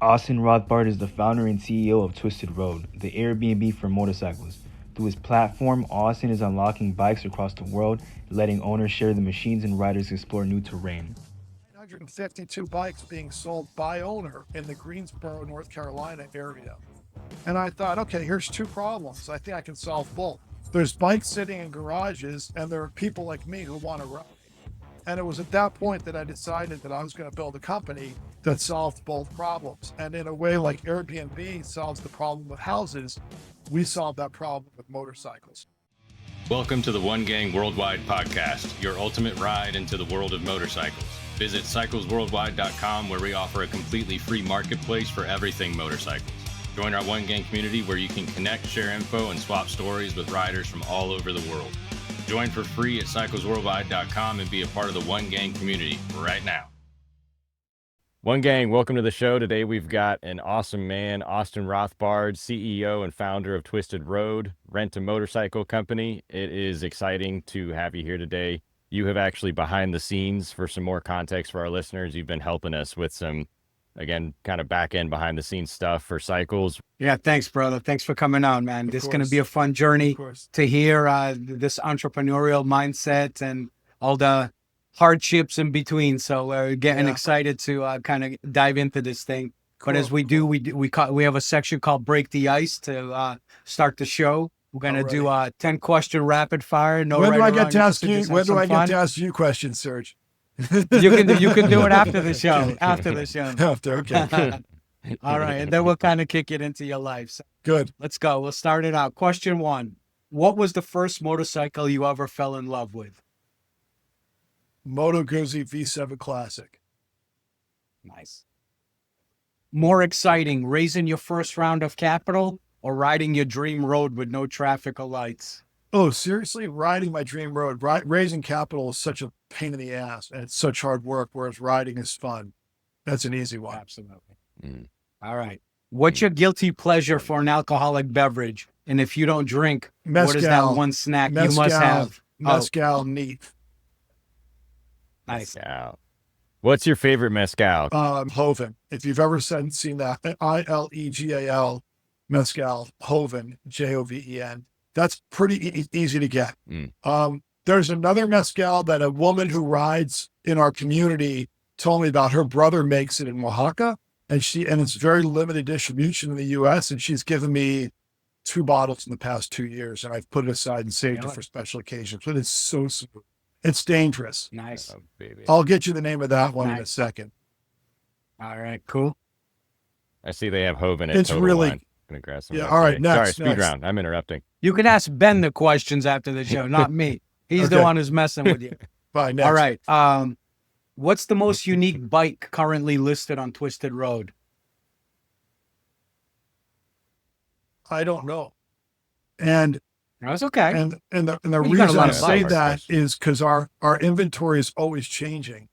Austin Rothbard is the founder and CEO of Twisted Road, the Airbnb for motorcycles. Through his platform, Austin is unlocking bikes across the world, letting owners share the machines and riders explore new terrain. 152 bikes being sold by owner in the Greensboro, North Carolina area. And I thought, okay, here's two problems. I think I can solve both. There's bikes sitting in garages, and there are people like me who want to ride. And it was at that point that I decided that I was going to build a company that solved both problems. And in a way, like Airbnb solves the problem with houses, we solve that problem with motorcycles. Welcome to the One Gang Worldwide podcast, your ultimate ride into the world of motorcycles. Visit cyclesworldwide.com, where we offer a completely free marketplace for everything motorcycles. Join our One Gang community where you can connect, share info, and swap stories with riders from all over the world. Join for free at cyclesworldwide.com and be a part of the One Gang community right now. One Gang, welcome to the show. Today we've got an awesome man, Austin Rothbard, CEO and founder of Twisted Road, rent-a-motorcycle company. It is exciting to have you here today. You have actually behind the scenes, for some more context for our listeners, you've been helping us with some, again, kind of back end behind the scenes stuff for cycles. Yeah, thanks, brother. Thanks for coming on, man. This is going to be a fun journey to hear this entrepreneurial mindset and all the hardships in between. So we're getting excited to kind of dive into this thing. But as we do, we have a section called Break the Ice to start the show. We're going to do a 10-question rapid fire. No, when do I get to ask you? When do I get to ask you questions, Serge? You can do it after the show. After the show. Okay. All right, and then we'll kind of kick it into your life. So good. Let's go. We'll start it out. Question 1: what was the first motorcycle you ever fell in love with? Moto Guzzi V7 Classic. Nice. More exciting, raising your first round of capital or riding your dream road with no traffic or lights? Oh, seriously? Riding my dream road. Raising capital is such a pain in the ass, and it's such hard work, whereas riding is fun. That's an easy one. Absolutely. All right. What's your guilty pleasure for an alcoholic beverage? And if you don't drink, mezcal. What is that one snack you must have? Mezcal neat. Nice. Mezcal. What's your favorite mezcal? Joven. If you've ever seen that, ILEGAL, mezcal, Joven, JOVEN. That's pretty easy to get. There's another mezcal that a woman who rides in our community told me about. Her brother makes it in Oaxaca, and it's very limited distribution in the US. And she's given me 2 bottles in the past 2 years, and I've put it aside and saved it for special occasions. But it's so smooth. It's dangerous. Nice. Oh, baby. I'll get you the name of that one in a second. All right, cool. I see they have Joven at It's Total really Wine. Gonna grab some. all right. Next. Sorry, speed round. I'm interrupting. You can ask Ben the questions after the show, not me. He's the one who's messing with you. Fine. Next. All right. What's the most unique bike currently listed on Twisted Road? I don't know. And That's okay. And the You got a reason lot I of say bikes. that is because our inventory is always changing.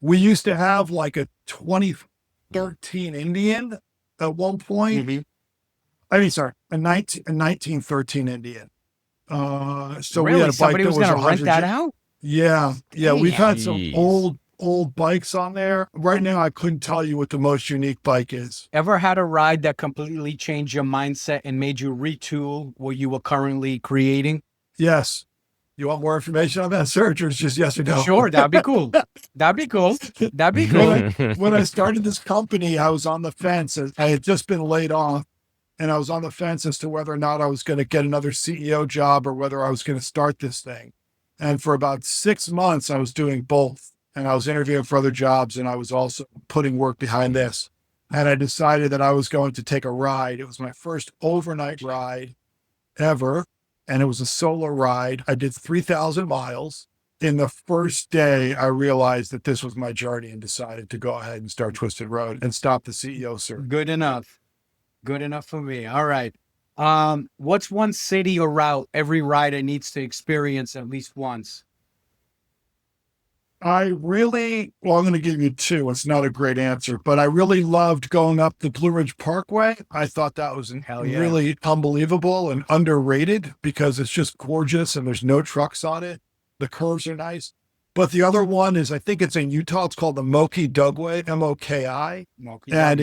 We used to have like a 2013 Indian at one point. Mhm. I mean, sorry, a 1913 Indian. So Really? we had a bike Somebody that was was going to rent 100. that out? Yeah. We've had some Jeez. old bikes on there. Right now, I couldn't tell you what the most unique bike is. Ever had a ride that completely changed your mindset and made you retool what you were currently creating? Yes. You want more information on that, Serge, or it's just yes or no? Sure, that'd be cool. That'd be cool. That'd be cool. When I started this company, I was on the fence. I had just been laid off, and I was on the fence as to whether or not I was going to get another CEO job or whether I was going to start this thing. And for about 6 months, I was doing both. And I was interviewing for other jobs, and I was also putting work behind this. And I decided that I was going to take a ride. It was my first overnight ride ever, and it was a solo ride. I did 3,000 miles. In the first day, I realized that this was my journey and decided to go ahead and start Twisted Road and stop the CEO search. Good enough. Good enough for me. All right. What's one city or route every rider needs to experience at least once? I'm going to give you 2. It's not a great answer, but I really loved going up the Blue Ridge Parkway. I thought that was really unbelievable and underrated because it's just gorgeous and there's no trucks on it. The curves are nice. But the other one is, I think it's in Utah. It's called the Moki Dugway, MOKI. And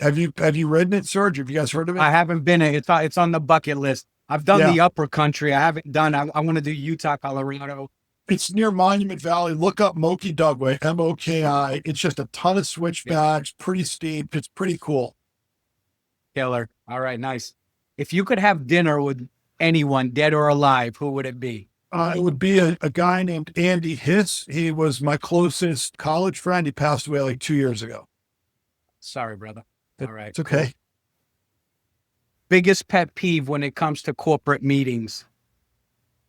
Have you ridden it, Serge? Have you guys heard of it? I haven't been. It's on the bucket list. I've done the upper country. I haven't done. I want to do Utah, Colorado. It's near Monument Valley. Look up Moki Dugway, M-O-K-I. It's just a ton of switchbacks, pretty steep. It's pretty cool. Killer. All right, nice. If you could have dinner with anyone, dead or alive, who would it be? It would be a guy named Andy Hiss. He was my closest college friend. He passed away like 2 years ago. Sorry, brother. All right. It's okay. Cool. Biggest pet peeve when it comes to corporate meetings?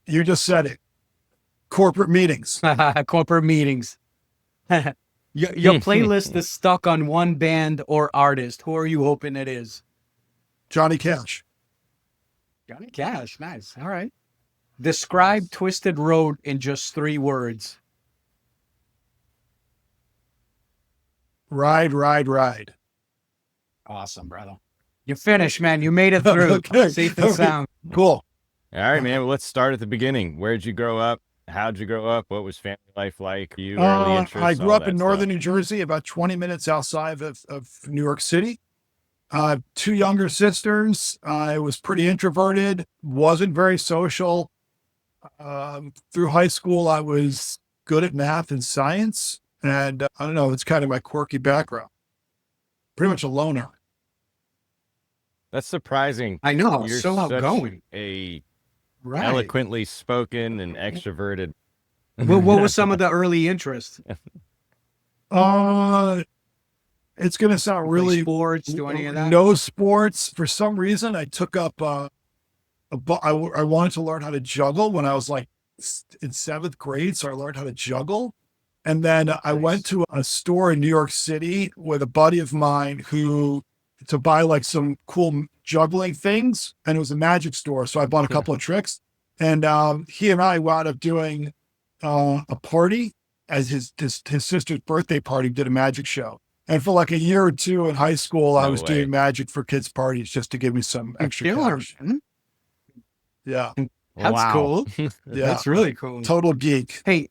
You just said it. Corporate meetings. Corporate meetings. Your playlist is stuck on one band or artist. Who are you hoping it is? Johnny Cash. Johnny Cash. Nice. All right. Describe Twisted Road in just 3 words. Ride, ride, ride. Awesome, brother. You finished, man. You made it through. Okay. Safe and sound. Cool. All right, man. Well, let's start at the beginning. Where'd you grow up? How'd you grow up? What was family life like? You early interests, I grew all up in that northern stuff. New Jersey, about 20 minutes outside of New York City. 2 younger sisters. I was pretty introverted, wasn't very social. Through high school, I was good at math and science. And I don't know, it's kind of my quirky background. Pretty much a loner. That's surprising. I know. You're So such outgoing. a Right. eloquently spoken and extroverted. What was some of the early interests? It's going to sound Play really sports, do any of that? no sports. For some reason, I took up I wanted to learn how to juggle when I was like in 7th grade. So I learned how to juggle. And then I went to a store in New York City with a buddy of mine to buy like some cool juggling things. And it was a magic store. So I bought a couple of tricks. And he and I wound up doing a party as his sister's birthday party, did a magic show. And for like a year or 2 in high school, I was doing magic for kids' parties just to give me some extra cash. Yeah. That's cool. Yeah. That's really cool. Total geek. Hey,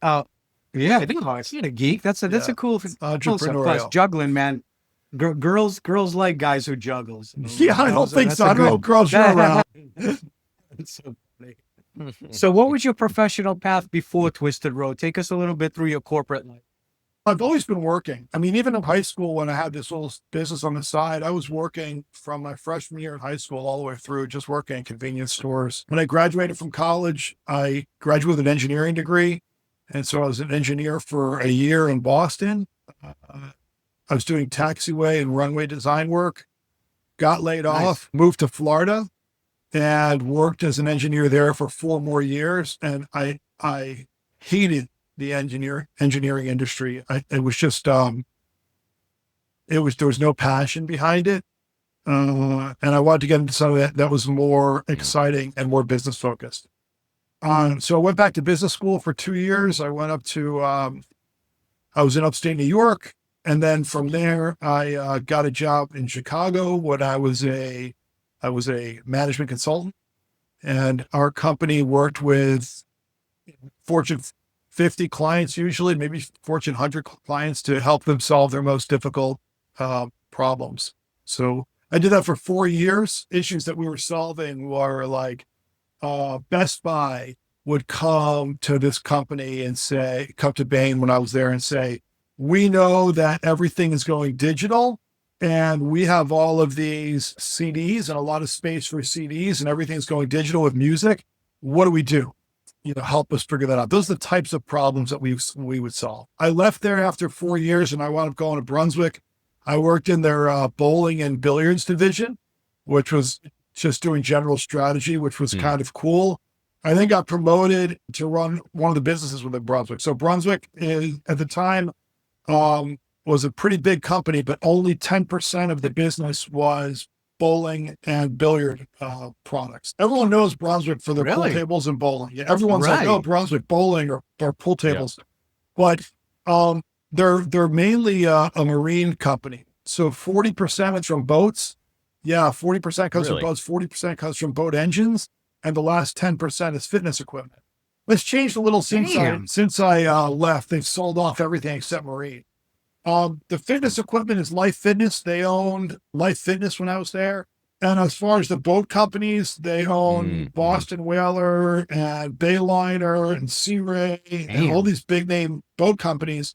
yeah, I think it's not a geek. That's a cool Entrepreneurial. Plus juggling, man. Girls like guys who juggles. Yeah, I don't think so. I don't know girls you're around. That's so funny. So what was your professional path before Twisted Road? Take us a little bit through your corporate life. I've always been working. I mean, even in high school, when I had this little business on the side, I was working from my freshman year in high school all the way through, just working in convenience stores. When I graduated from college, I graduated with an engineering degree. And so I was an engineer for a year in Boston. I was doing taxiway and runway design work, got laid off, moved to Florida, and worked as an engineer there for 4 more years. And I hated the engineering industry. It was just, there was no passion behind it. And I wanted to get into some of that was more exciting and more business focused. So I went back to business school for 2 years. I went up to, I was in upstate New York. And then from there, I got a job in Chicago when I was a management consultant. And our company worked with Fortune 50 clients, usually maybe Fortune 100 clients, to help them solve their most difficult problems. So I did that for 4 years. Issues that we were solving were like Best Buy would come to this company and come to Bain when I was there and say, we know that everything is going digital and we have all of these CDs and a lot of space for CDs and everything's going digital with music. What do we do? Help us figure that out. Those are the types of problems that we would solve. I left there after 4 years and I wound up going to Brunswick. I worked in their bowling and billiards division, which was just doing general strategy, which was kind of cool. I then got promoted to run one of the businesses within Brunswick. So Brunswick at the time was a pretty big company, but only 10% of the business was bowling and billiard products. Everyone knows Brunswick for their pool tables and bowling. Yeah, everyone's like, oh, Brunswick bowling or pool tables. Yeah. But they're mainly a marine company. So 40% is from boats. Yeah, 40% comes from boats, 40% comes from boat engines, and the last 10% is fitness equipment. It's changed a little since I left. They've sold off everything except marine. The fitness equipment is Life Fitness. They owned Life Fitness when I was there. And as far as the boat companies, they own Boston Whaler and Bayliner and Sea Ray and all these big name boat companies.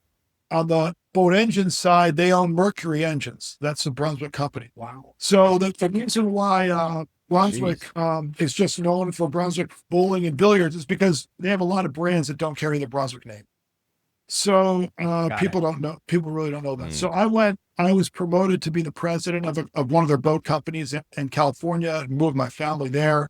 On the boat engine side, they own Mercury Engines. That's the Brunswick company. Wow. So the reason why Brunswick is just known for Brunswick bowling and billiards is because they have a lot of brands that don't carry the Brunswick name. So people really don't know that. So I was promoted to be the president of one of their boat companies in California and moved my family there.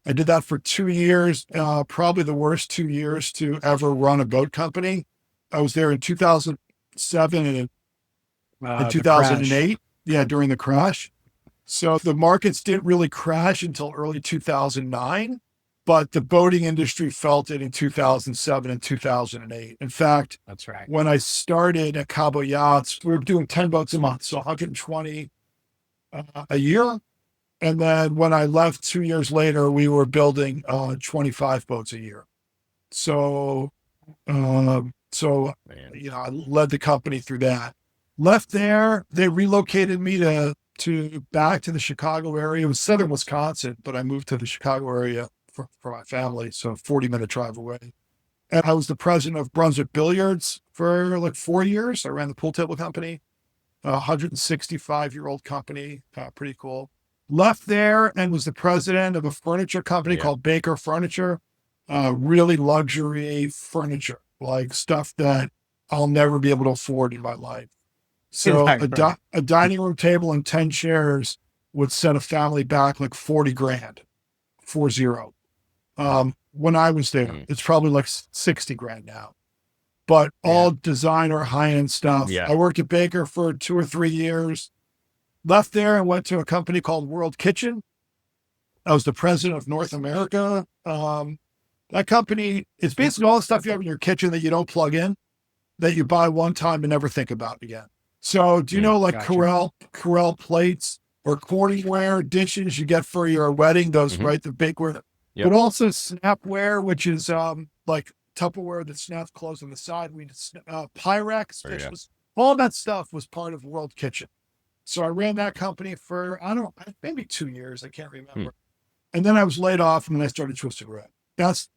I did that for 2 years, probably the worst 2 years to ever run a boat company. I was there in 2007 and in 2008. Yeah, during the crash. So the markets didn't really crash until early 2009. But the boating industry felt it in 2007 and 2008. In fact, that's right. When I started at Cabo Yachts, we were doing 10 boats a month, so 120 a year. And then when I left 2 years later, we were building 25 boats a year. So, I led the company through that. Left there, they relocated me to back to the Chicago area. It was southern Wisconsin, but I moved to the Chicago area for my family, so 40-minute drive away. And I was the president of Brunswick Billiards for like 4 years. I ran the pool table company, a 165-year-old company, pretty cool. Left there and was the president of a furniture company called Baker Furniture, really luxury furniture, like stuff that I'll never be able to afford in my life. So a dining room table and 10 chairs would set a family back like 40 grand, 40. When I was there, it's probably like 60 grand now, but all designer high-end stuff. Yeah. I worked at Baker for 2 or 3 years, left there and went to a company called World Kitchen. I was the president of North America. That company, it's basically all the stuff you have in your kitchen that you don't plug in, that you buy one time and never think about again. So do you know like Corelle plates or Corningware dishes you get for your wedding, those, right? The bakeware. But also Snapware, which is like Tupperware that snaps closed on the side. Pyrex, all that stuff was part of World Kitchen. So I ran that company for, maybe 2 years. I can't remember. And then I was laid off and then I started Twisted Red. That's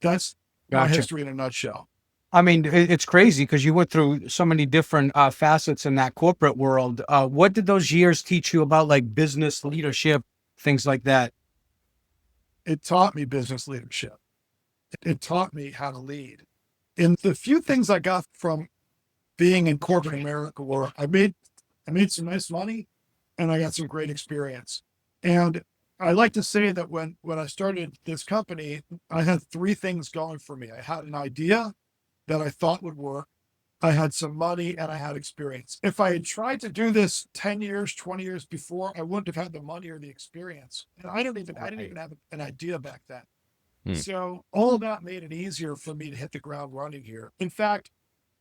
my history in a nutshell. I mean, it's crazy because you went through so many different facets in that corporate world. What did those years teach you about like business leadership, things like that? It taught me business leadership. It taught me how to lead. And the few things I got from being in corporate America were I made some nice money and I got some great experience. And I like to say that when I started this company, I had 3 things going for me. I had an idea that I thought would work. I had some money and I had experience. If I had tried to do this 10 years, 20 years before, I wouldn't have had the money or the experience. And I didn't even have an idea back then. So all of that made it easier for me to hit the ground running here. In fact,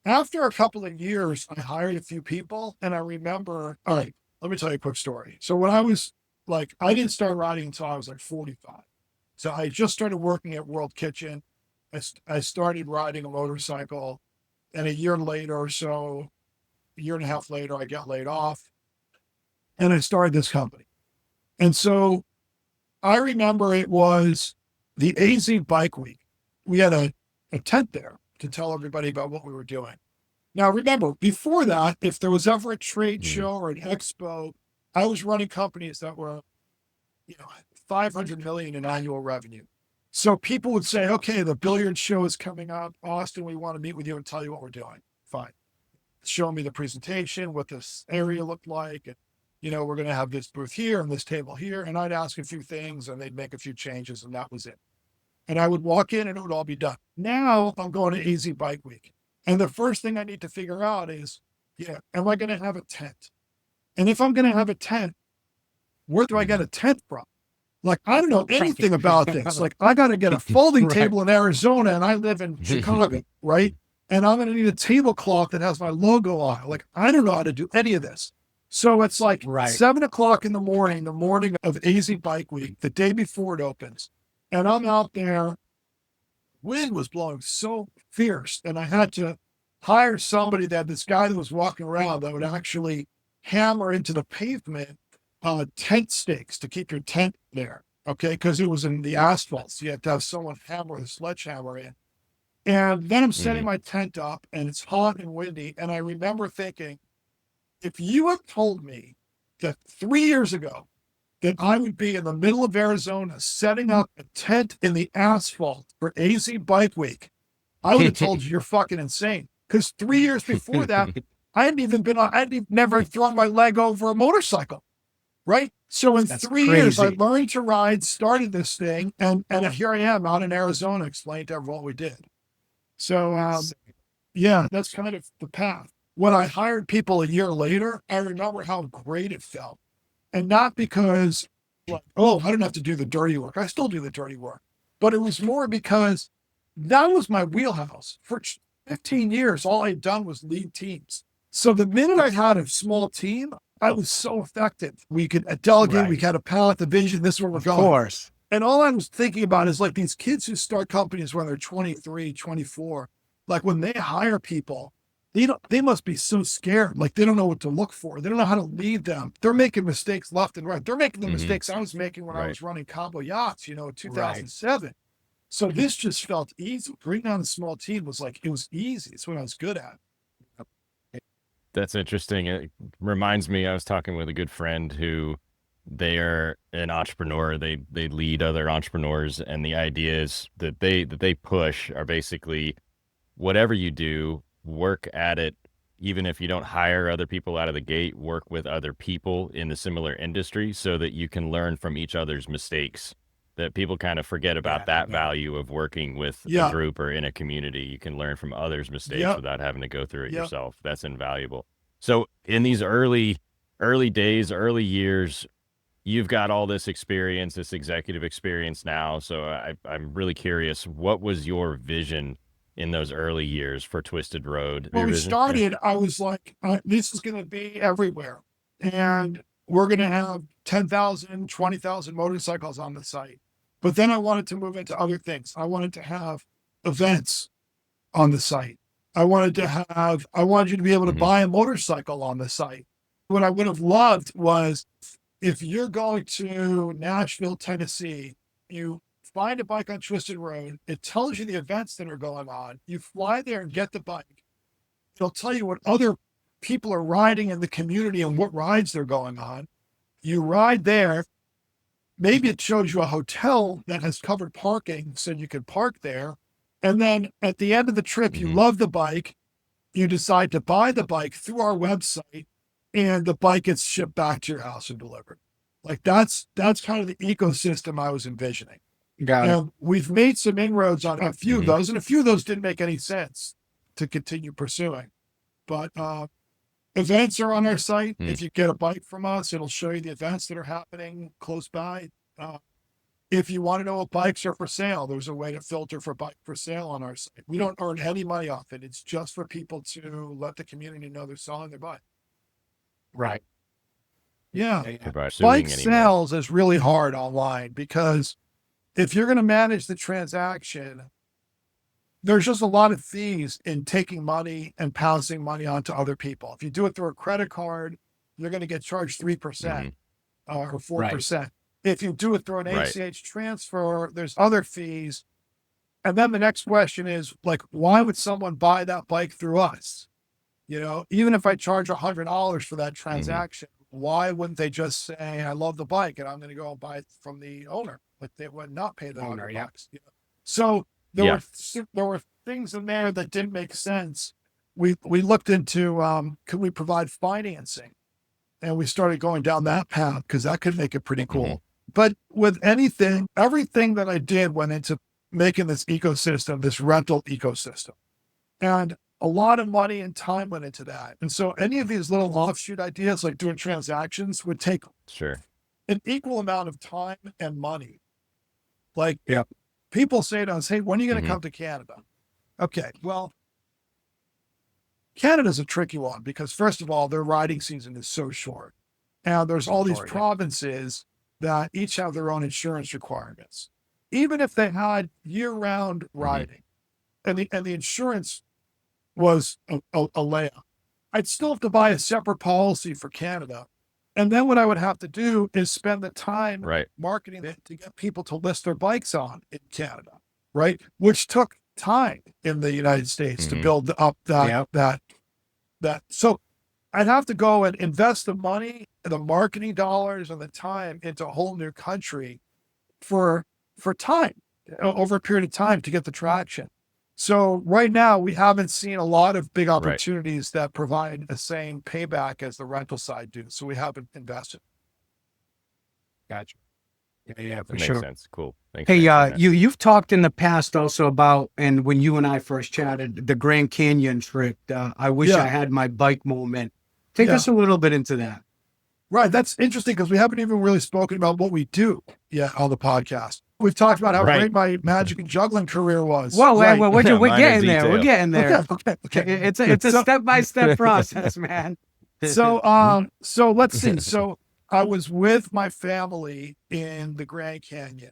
after a couple of years, I hired a few people and I remember, all right, let me tell you a quick story. So when I was I didn't start riding until I was like 45. So I just started working at World Kitchen. I started riding a motorcycle. And a year later or so, a year and a half later, I got laid off and I started this company. And so I remember it was the AZ Bike Week. We had a tent there to tell everybody about what we were doing. Now, remember, before that, if there was ever a trade show or an expo, I was running companies that were, 500 million in annual revenue. So people would say, okay, the billiard show is coming up. Austin, we want to meet with you and tell you what we're doing. Fine. Show me the presentation, what this area looked like. And, we're going to have this booth here and this table here. And I'd ask a few things and they'd make a few changes and that was it. And I would walk in and it would all be done. Now I'm going to AZ Bike Week. And the first thing I need to figure out is, am I going to have a tent? And if I'm going to have a tent, where do I get a tent from? I don't know anything about this. I got to get a folding table in Arizona and I live in Chicago, right? And I'm going to need a tablecloth that has my logo on it. I don't know how to do any of this. So it's 7 o'clock in the morning of AZ Bike Week, the day before it opens. And I'm out there. Wind was blowing so fierce and I had to hire somebody this guy that was walking around that would actually hammer into the pavement tent stakes to keep your tent there. Okay. Because it was in the asphalt. So you have to have someone hammer the sledgehammer in. And then I'm setting my tent up and it's hot and windy. And I remember thinking, if you had told me that 3 years ago that I would be in the middle of Arizona setting up a tent in the asphalt for AZ Bike Week, I would have told you you're fucking insane. Because 3 years before that, I'd never thrown my leg over a motorcycle. Right. So in That's 3 crazy. years, I learned to ride, started this thing. And here I am out in Arizona explaining to everyone what we did. So, yeah, that's kind of the path. When I hired people a year later, I remember how great it felt. And not because, like, oh, I don't have to do the dirty work. I still do the dirty work. But it was more because that was my wheelhouse. For 15 years, all I'd done was lead teams. So the minute I had a small team, I was so effective. We could delegate, Right. we had a palette, the vision, this is where we're Of going. course. And all I was thinking about is like these kids who start companies when they're 23, 24, like when they hire people, they must be so scared. Like they don't know what to look for. They don't know how to lead them. They're making mistakes left and right. They're making the mistakes I was making when I was running Cabo Yachts, in 2007. So this just felt easy. Bringing on a small team was like, it was easy. It's what I was good at. That's interesting. It reminds me, I was talking with a good friend who they are an entrepreneur. They lead other entrepreneurs, and the ideas that they push are basically whatever you do, work at it. Even if you don't hire other people out of the gate, work with other people in the similar industry so that you can learn from each other's mistakes. That people kind of forget about that value of working with a group or in a community. You can learn from others' mistakes without having to go through it yourself. That's invaluable. So in these early days, early years, you've got all this experience, this executive experience now. So I'm really curious, what was your vision in those early years for Twisted Road? When we started, I was like, this is going to be everywhere. And we're going to have 10,000, 20,000 motorcycles on the site. But then I wanted to move into other things. I wanted to have events on the site. I wanted you to be able to buy a motorcycle on the site. What I would have loved was if you're going to Nashville, Tennessee, you find a bike on Twisted Road. It tells you the events that are going on. You fly there and get the bike. It'll tell you what other people are riding in the community and what rides they're going on. You ride there. Maybe it shows you a hotel that has covered parking so you can park there. And then at the end of the trip, you love the bike. You decide to buy the bike through our website and the bike gets shipped back to your house and delivered. Like that's kind of the ecosystem I was envisioning. Got it. And we've made some inroads on a few of those, and a few of those didn't make any sense to continue pursuing. But events are on our site. If you get a bike from us, it'll show you the events that are happening close by. If you want to know what bikes are for sale, there's a way to filter for bike for sale on our site. We don't earn any money off it. It's just for people to let the community know they're selling their bike. Right. Yeah. Bike Bike sales is really hard online because if you're going to manage the transaction, there's just a lot of fees in taking money and passing money on to other people. If you do it through a credit card, you're going to get charged 3% or 4%. Right. If you do it through an ACH transfer, there's other fees. And then the next question is like, why would someone buy that bike through us? Even if I charge $100 for that transaction, why wouldn't they just say, I love the bike and I'm going to go and buy it from the owner? Like they would not pay the $100. So there were things in there that didn't make sense. We looked into, could we provide financing? And we started going down that path because that could make it pretty cool. But with everything that I did went into making this ecosystem, this rental ecosystem. And a lot of money and time went into that. And so any of these little offshoot ideas, like doing transactions, would take an equal amount of time and money. Like people say to us, hey, when are you going to come to Canada? Okay, well, Canada's a tricky one because first of all, their riding season is so short. And there's all these provinces that each have their own insurance requirements. Even if they had year-round riding and the insurance was a layup. I'd still have to buy a separate policy for Canada. And then what I would have to do is spend the time Right. marketing it to get people to list their bikes on in Canada, right? Which took time in the United States to build up that. So I'd have to go and invest the money, the marketing dollars, and the time into a whole new country for time, over a period of time to get the traction. So right now we haven't seen a lot of big opportunities that provide the same payback as the rental side do. So we haven't invested. Gotcha. Yeah, for That sure. makes sense. Cool. Thanks. Hey, you've talked in the past also about, and when you and I first chatted, the Grand Canyon trip. I wish I had my bike moment. Take us a little bit into that. Right. That's interesting because we haven't even really spoken about what we do yet on the podcast. We've talked about how great my magic and juggling career was. Well, we're getting there. We're getting there. Okay. It's a step-by-step process, man. So let's see. So I was with my family in the Grand Canyon,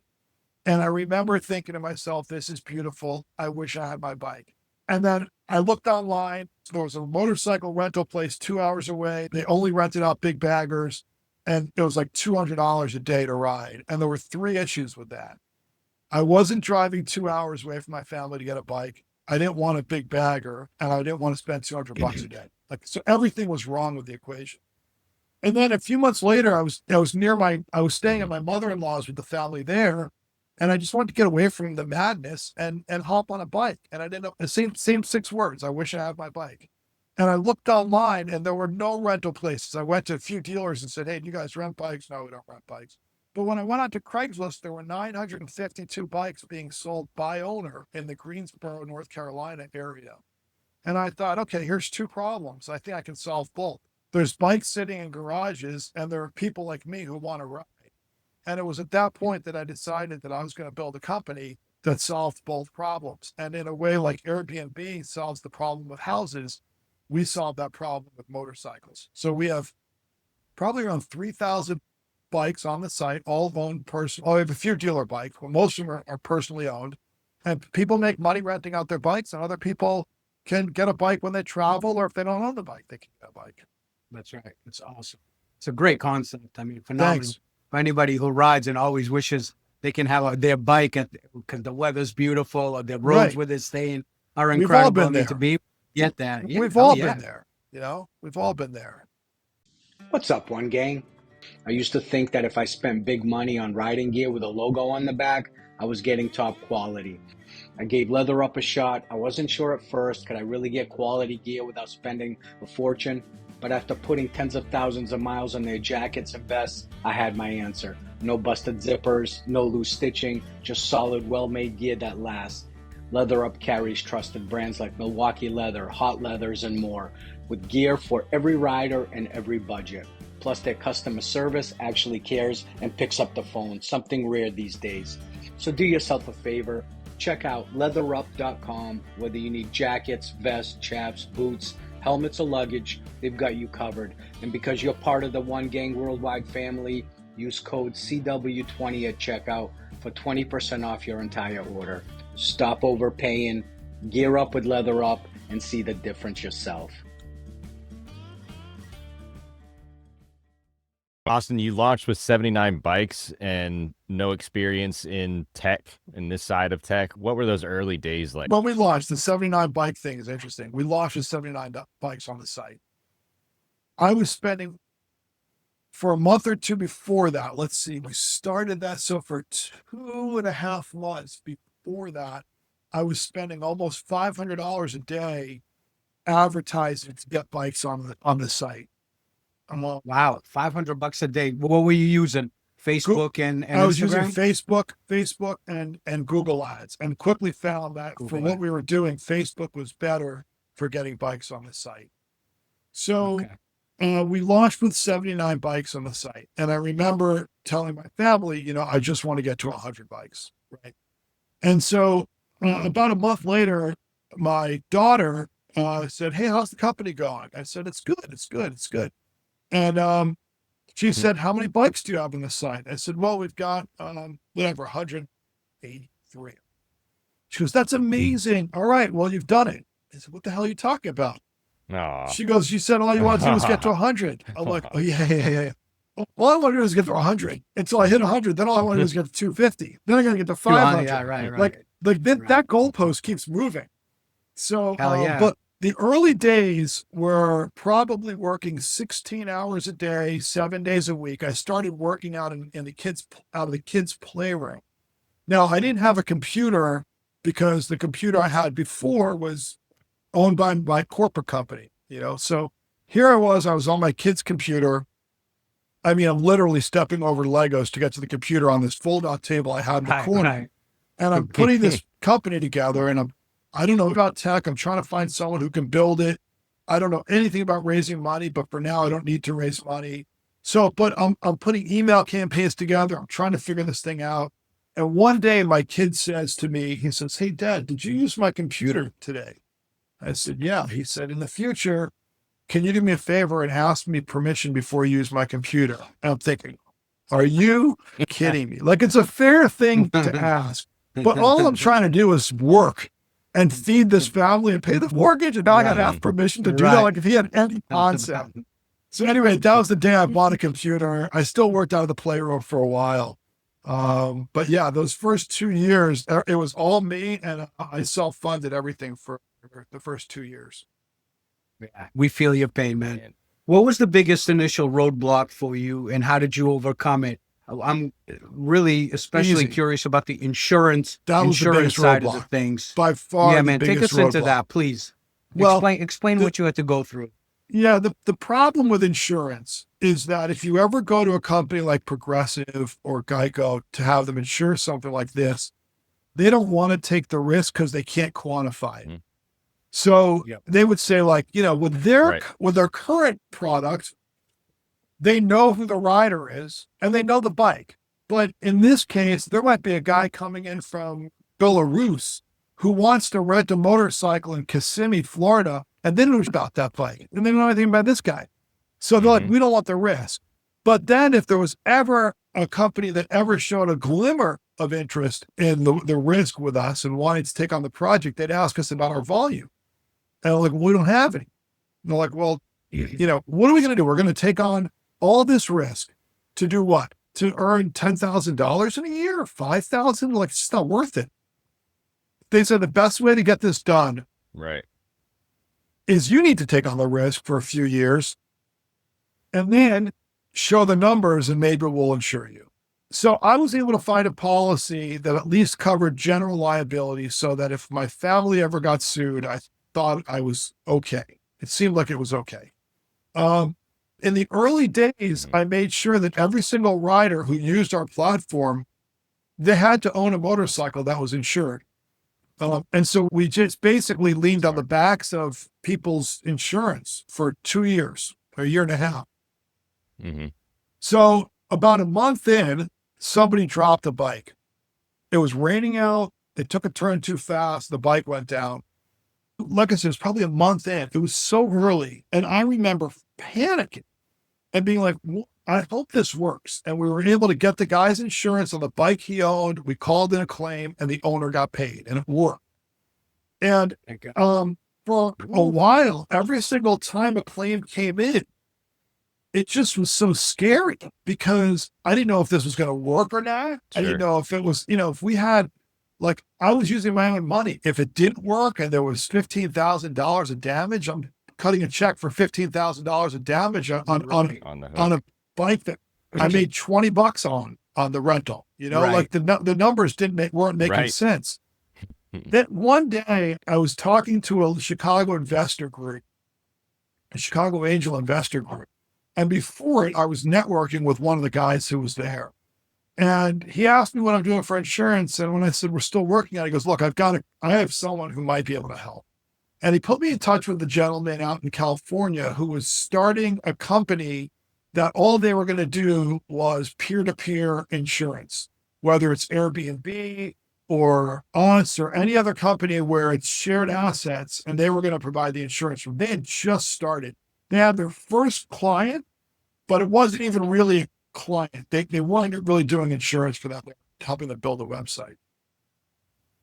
and I remember thinking to myself, this is beautiful. I wish I had my bike. And then I looked online. There was a motorcycle rental place 2 hours away. They only rented out big baggers, and it was like $200 a day to ride. And there were 3 issues with that. I wasn't driving 2 hours away from my family to get a bike. I didn't want a big bagger, and I didn't want to spend $200 a day. So everything was wrong with the equation. And then a few months later, I was staying at my mother-in-law's with the family there. And I just wanted to get away from the madness and hop on a bike. And I didn't know the same 6 words. I wish I had my bike. And I looked online and there were no rental places. I went to a few dealers and said, hey, do you guys rent bikes? No, we don't rent bikes. But when I went onto Craigslist, there were 952 bikes being sold by owner in the Greensboro, North Carolina area. And I thought, okay, here's 2 problems. I think I can solve both. There's bikes sitting in garages and there are people like me who want to ride. And it was at that point that I decided that I was going to build a company that solved both problems. And in a way, like Airbnb solves the problem with houses, we solve that problem with motorcycles. So we have probably around 3,000 bikes on the site, all owned personally. Oh, we have a few dealer bikes, but most of them are personally owned. And people make money renting out their bikes, and other people can get a bike when they travel, or if they don't own the bike, they can get a bike. That's right. It's awesome. It's a great concept. I mean, phenomenal. Thanks. For anybody who rides and always wishes they can have their bike because the weather's beautiful or the roads where they're staying are incredible. We've all been there. To be get that. Yeah, we've all been there. We've all been there. What's up, One Gang? I used to think that if I spent big money on riding gear with a logo on the back, I was getting top quality. I gave Leather Up a shot. I wasn't sure at first, could I really get quality gear without spending a fortune? But after putting tens of thousands of miles on their jackets and vests, I had my answer. No busted zippers, no loose stitching, just solid, well-made gear that lasts. Leather Up carries trusted brands like Milwaukee Leather, Hot Leathers, and more, with gear for every rider and every budget. Plus, their customer service actually cares and picks up the phone, something rare these days. So do yourself a favor, check out leatherup.com. Whether you need jackets, vests, chaps, boots, helmets, or luggage, they've got you covered. And because you're part of the One Gang Worldwide family, use code CW20 at checkout for 20% off your entire order. Stop overpaying, gear up with Leather Up, and see the difference yourself. Austin, you launched with 79 bikes and no experience in tech, in this side of tech. What were those early days like? When we launched, the 79 bike thing is interesting. We launched with 79 bikes on the site. I was spending, for a month or two before that, let's see, we started that. So for 2.5 months before that, I was spending almost $500 a day advertising to get bikes on the site. Wow, $500 a day. What were you using? Facebook and I was Instagram? using Facebook and Google ads, and quickly found that for what we were doing, Facebook was better for getting bikes on the site. So we launched with 79 bikes on the site. And I remember telling my family, I just want to get to 100 bikes. Right. And so about a month later, my daughter said, hey, how's the company going? I said, it's good. And she said, how many bikes do you have on the site? I said, well, we've got 183. She goes, that's amazing. All right, well, you've done it. I said, what the hell are you talking about? Aw. She goes, you said all you want to do was get to 100. I'm like, oh, yeah. All I want to do is get to 100 until I hit 100. Then all I want to do is get to 250. Then I got to get to 500. Yeah, right. Like that goalpost keeps moving. So, Hell yeah. but the early days were probably working 16 hours a day, 7 days a week. I started working out in the kids' playroom. Now, I didn't have a computer because the computer I had before was owned by my corporate company, So here I was on my kid's computer. I mean, I'm literally stepping over Legos to get to the computer on this fold-out table I had in the corner. Right. And I'm putting this company together, and I don't know about tech. I'm trying to find someone who can build it. I don't know anything about raising money, but for now I don't need to raise money. So, but I'm putting email campaigns together. I'm trying to figure this thing out. And one day my kid says to me, he says, hey, Dad, did you use my computer today? I said, yeah. He said, in the future, can you do me a favor and ask me permission before you use my computer? And I'm thinking, are you kidding me? Like, it's a fair thing to ask, but all I'm trying to do is work and feed this family and pay the mortgage. And now I got to ask permission to do that. Like, if he had any concept. So anyway, that was the day I bought a computer. I still worked out of the playroom for a while. But yeah, those first 2 years, it was all me, and I self-funded everything for the first 2 years. We feel your pain, man. What was the biggest initial roadblock for you, and how did you overcome it? I'm really especially curious about the insurance side of the things. By far, yeah, man. Take us into that, please. Well, explain what you had to go through. Yeah, the problem with insurance is that if you ever go to a company like Progressive or Geico to have them insure something like this, they don't want to take the risk because they can't quantify it. So they would say, like, with their current product, they know who the rider is and they know the bike. But in this case, there might be a guy coming in from Belarus who wants to rent a motorcycle in Kissimmee, Florida, and they don't know about that bike. And they don't know anything about this guy. So they're like, we don't want the risk. But then if there was ever a company that ever showed a glimmer of interest in the risk with us and wanted to take on the project, they'd ask us about our volume. And I'm like, well, we don't have any. And they're like, well, what are we going to do? We're going to take on all this risk to do what? To earn $10,000 in a year or $5,000? Like, it's not worth it. They said the best way to get this done is you need to take on the risk for a few years and then show the numbers and maybe we'll insure you. So I was able to find a policy that at least covered general liability so that if my family ever got sued, I thought I was okay. It seemed like it was okay. In the early days, I made sure that every single rider who used our platform, they had to own a motorcycle that was insured. And so we just basically leaned on the backs of people's insurance for 2 years, a year and a half. So about a month in, somebody dropped a bike. It was raining out. They took a turn too fast. The bike went down. Like I said, it was probably a month in. It was so early. And I remember panicking and being like, well, I hope this works. And we were able to get the guy's insurance on the bike he owned. We called in a claim and the owner got paid and it worked. And for a while, every single time a claim came in, it just was so scary because I didn't know if this was going to work or not. I didn't know if it was, if we had, like, I was using my own money. If it didn't work and there was $15,000 of damage, I'm cutting a check for $15,000 of damage on a bike that I made $20 on the rental. Like the numbers weren't making sense. Then one day I was talking to a Chicago investor group, a Chicago angel investor group. And before it, I was networking with one of the guys who was there. And he asked me what I'm doing for insurance. And when I said, we're still working on it, he goes, look, I have someone who might be able to help. And he put me in touch with the gentleman out in California who was starting a company that all they were going to do was peer-to-peer insurance, whether it's Airbnb or us or any other company where it's shared assets, and they were going to provide the insurance from. They had just started. They had their first client, but it wasn't even really a client. They weren't really doing insurance for that. They were helping them build a website.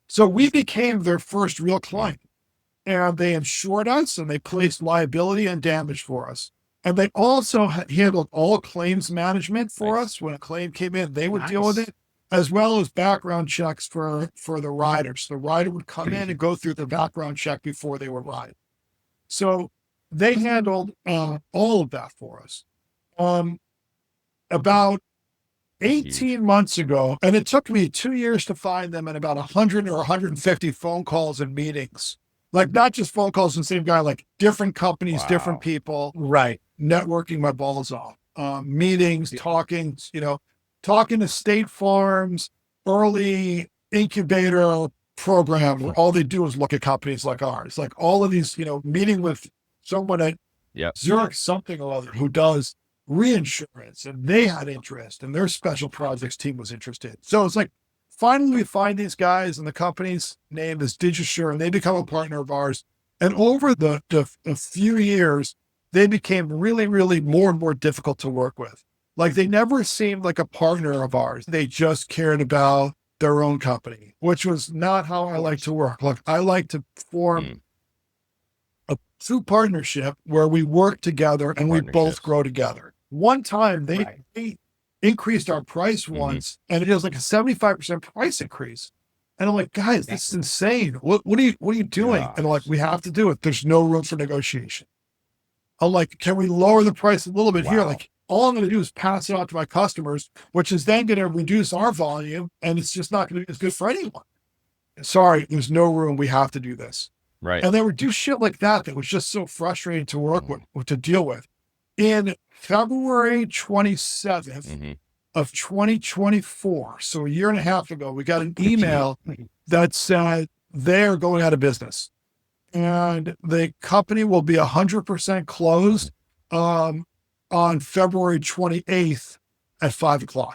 So we became their first real client. and they insured us and they placed liability and damage for us. And they also handled all claims management for us. When a claim came in, they would deal with it, as well as background checks for the riders. The rider would come in and go through the background check before they would ride. So they handled all of that for us. About 18 months ago, and it took me 2 years to find them, and about 100 or 150 phone calls and meetings. Like, not just phone calls with the same guy, like different companies, different people. Right. Networking my balls off. Meetings, talking to state farms, early incubator program where all they do is look at companies like ours. Like all of these, meeting with someone at Zurich something or other who does reinsurance, and they had interest, and their special projects team was interested. So it's like, finally we find these guys, and the company's name is DigiSure, and they become a partner of ours. And over the few years, they became really, really more and more difficult to work with. Like, they never seemed like a partner of ours. They just cared about their own company, which was not how I like to work. Like, I like to form a true partnership where we work together and we both grow together. One time they increased our price once, and it was like a 75% price increase. And I'm like, guys, this is insane. What are you doing? And they're like, we have to do it. There's no room for negotiation. I'm like, can we lower the price a little bit here? Like, all I'm going to do is pass it on to my customers, which is then going to reduce our volume, and it's just not going to be as good for anyone. Sorry, there's no room. We have to do this. Right. And they would do shit like that was just so frustrating to work with, to deal with. In February 27th of 2024, so a year and a half ago, we got an email that said they're going out of business. And the company will be 100% closed on February 28th at 5:00.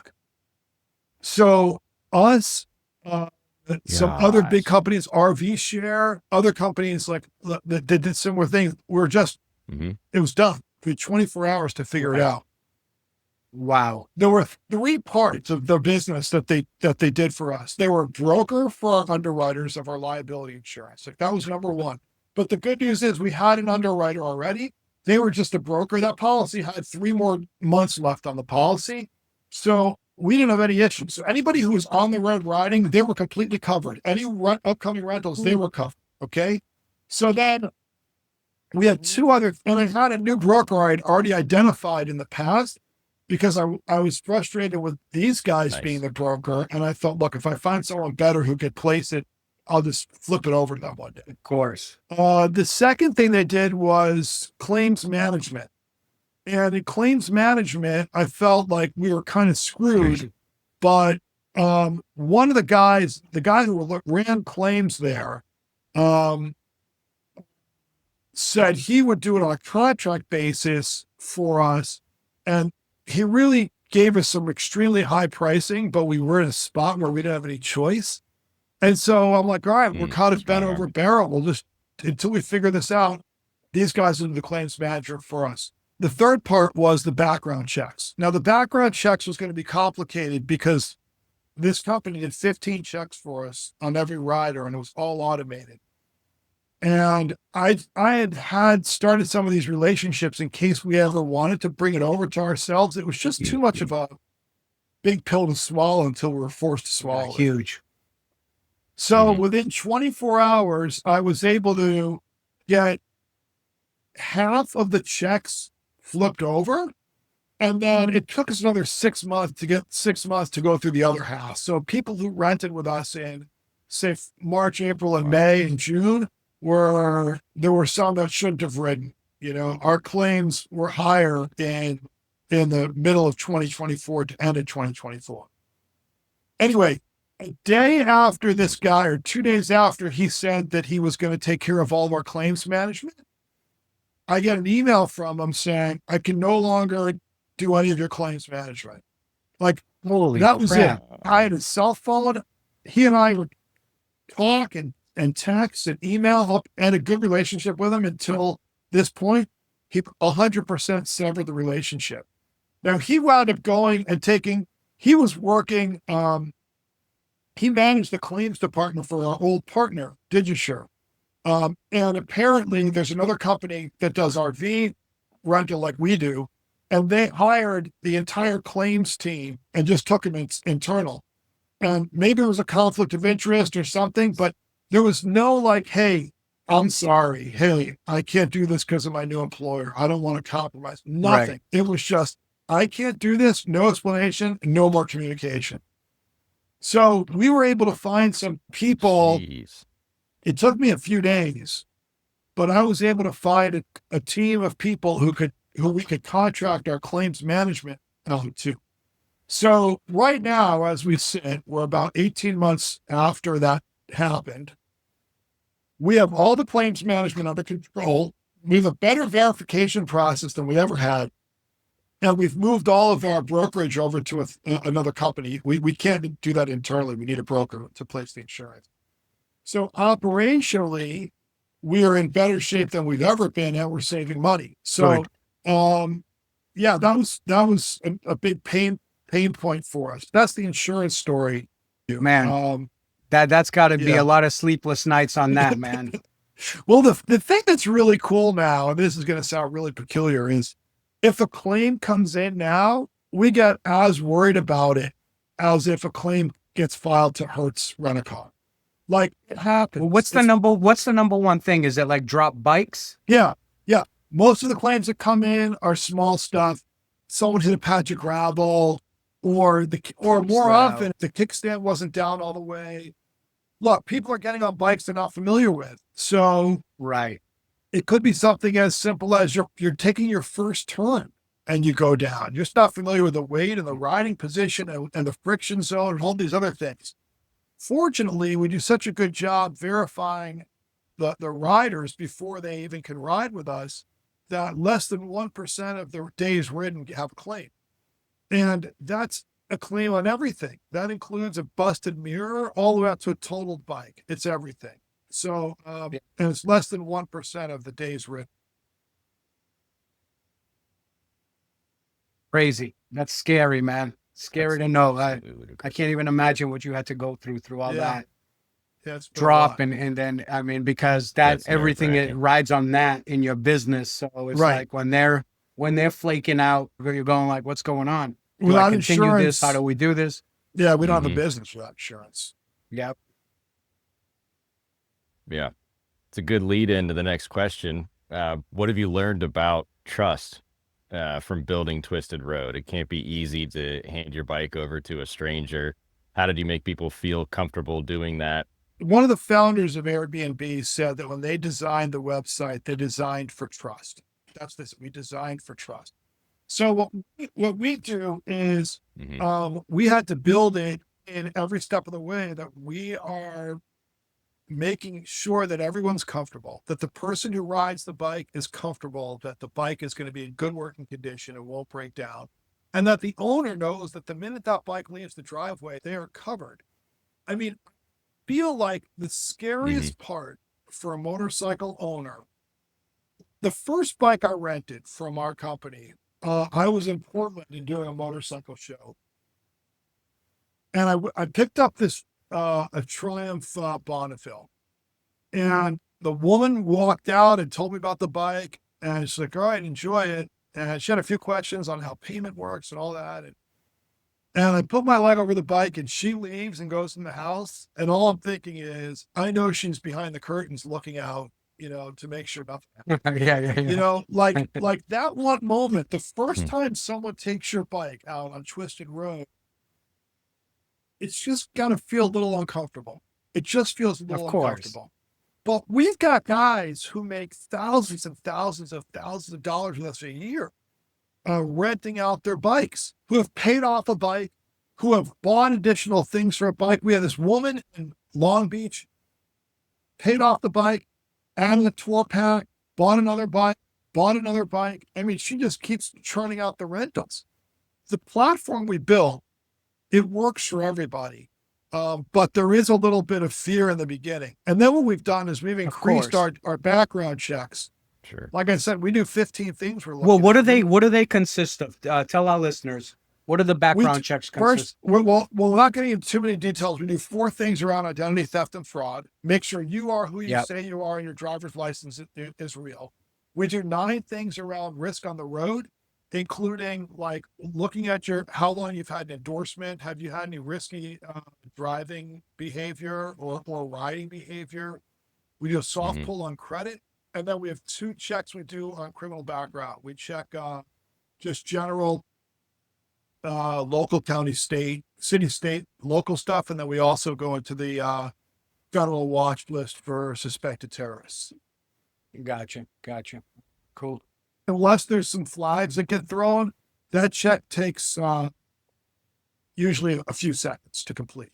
So us, some other big companies, RV Share, other companies like that did similar things. We're just, it was done. We had 24 hours to figure it out. Wow. There were 3 parts of the business that they did for us. They were a broker for our underwriters of our liability insurance. Like, that was number 1. But the good news is we had an underwriter already. They were just a broker. That policy had 3 more months left on the policy. So we didn't have any issues. So anybody who was on the road riding, they were completely covered. Any upcoming rentals, they were covered. Okay. So then we had 2 other, and I had a new broker I'd already identified in the past, because I was frustrated with these guys being the broker. And I thought, look, if I find someone better who could place it, I'll just flip it over to them one day. Of course. The second thing they did was claims management. And in claims management, I felt like we were kind of screwed. But one of the guys, the guy who ran claims there, said he would do it on a contract basis for us. And he really gave us some extremely high pricing, but we were in a spot where we didn't have any choice. And so I'm like, all right, we're kind of bent over barrel. We'll just, until we figure this out, these guys are the claims manager for us. The third part was the background checks. Now, the background checks was going to be complicated because this company did 15 checks for us on every rider, and it was all automated. And I had started some of these relationships in case we ever wanted to bring it over to ourselves. It was just too much of a big pill to swallow until we were forced to swallow it. Huge. So within 24 hours, I was able to get half of the checks flipped over. And then it took us another 6 months to get 6 months to go through the other half. So people who rented with us in, say, March, April, and May and June, there were some that shouldn't have ridden. Our claims were higher in the middle of 2024 to end of 2024. Anyway, a day after this guy, or 2 days after he said that he was going to take care of all of our claims management, I get an email from him saying, I can no longer do any of your claims management. Like, holy that was crap. it. I had a cell phone. He and I would talk and text and email, and a good relationship with him until this point. He 100% severed the relationship. Now, he wound up going and he was working, he managed the claims department for our old partner, DigiSure. And apparently there's another company that does RV rental like we do, and they hired the entire claims team and just took them internal. And maybe it was a conflict of interest or something, but there was no like, hey, I'm sorry. Hey, I can't do this because of my new employer. I don't want to compromise. Nothing. Right. It was just, I can't do this. No explanation, no more communication. So we were able to find some people. Jeez. It took me a few days, but I was able to find a team of people who we could contract our claims management to. So right now, as we sit, we're about 18 months after that happened. We have all the claims management under control. We have a better verification process than we ever had. And we've moved all of our brokerage over to another company. We can't do that internally. We need a broker to place the insurance. So operationally, we are in better shape than we've ever been, and we're saving money. So, yeah, that was a big pain point for us. That's the insurance story. Man, that's got to be a lot of sleepless nights on that, man. Well, the thing that's really cool now, and this is going to sound really peculiar, is if a claim comes in now, we get as worried about it as if a claim gets filed to Hertz Rent-A-Car. Like it happens. Well, what's the number one thing? Is it like drop bikes? Yeah. Most of the claims that come in are small stuff. Someone hit a patch of gravel, or more often the kickstand wasn't down all the way. Look, people are getting on bikes they're not familiar with. So right. It could be something as simple as you're taking your first turn and you go down. You're just not familiar with the weight and the riding position and the friction zone and all these other things. Fortunately, we do such a good job verifying the riders before they even can ride with us that less than 1% of the days ridden have a claim. And that's a claim on everything. That includes a busted mirror all the way up to a totaled bike. It's everything. So, and it's less than 1% of the days ridden. Crazy. That's scary, man. Scary to know. I can't even imagine what you had to go through all that. That's drop and then I mean, because that's everything it rides on that in your business. So it's like when they're flaking out, you're going like, what's going on? Without continue insurance, this? How do we do this? Yeah, we don't have a business without insurance. Yep. Yeah. It's a good lead into the next question. What have you learned about trust from building Twisted Road? It can't be easy to hand your bike over to a stranger. How did you make people feel comfortable doing that? One of the founders of Airbnb said that when they designed the website, they designed for trust. We designed for trust. So what we do is we had to build it in every step of the way that we are making sure that everyone's comfortable, that the person who rides the bike is comfortable, that the bike is going to be in good working condition and won't break down, and that the owner knows that the minute that bike leaves the driveway, they are covered. I mean, I feel like the scariest part for a motorcycle owner, the first bike I rented from our company, I was in Portland and doing a motorcycle show. And I picked up this, a Triumph Bonneville. And the woman walked out and told me about the bike. And she's like, all right, enjoy it. And she had a few questions on how payment works and all that. And I put my leg over the bike and she leaves and goes in the house. And all I'm thinking is, I know she's behind the curtains looking out, to make sure nothing happens. Yeah. Like that one moment, the first time someone takes your bike out on Twisted Road, it's just got to feel a little uncomfortable. It just feels a little uncomfortable. But we've got guys who make thousands and thousands of dollars with us a year, renting out their bikes, who have paid off a bike, who have bought additional things for a bike. We had this woman in Long Beach, paid off the bike, added a 12-pack, bought another bike. I mean, she just keeps churning out the rentals. The platform we built, it works for everybody. But there is a little bit of fear in the beginning. And then what we've done is we've increased our background checks. Sure. Like I said, we do 15 things we're looking Well, what at. do they consist of? Tell our listeners. What are the background checks consist? First, well, we're not getting into too many details. We do 4 things around identity theft and fraud. Make sure you are who you say you are and your driver's license is real. We do 9 things around risk on the road, including like looking at how long you've had an endorsement. Have you had any risky driving behavior or riding behavior? We do a soft pull on credit. And then we have 2 checks we do on criminal background. We check just general local, county, state, city, state, local stuff. And then we also go into the federal watch list for suspected terrorists. Gotcha. Cool. Unless there's some flags that get thrown, that check takes usually a few seconds to complete.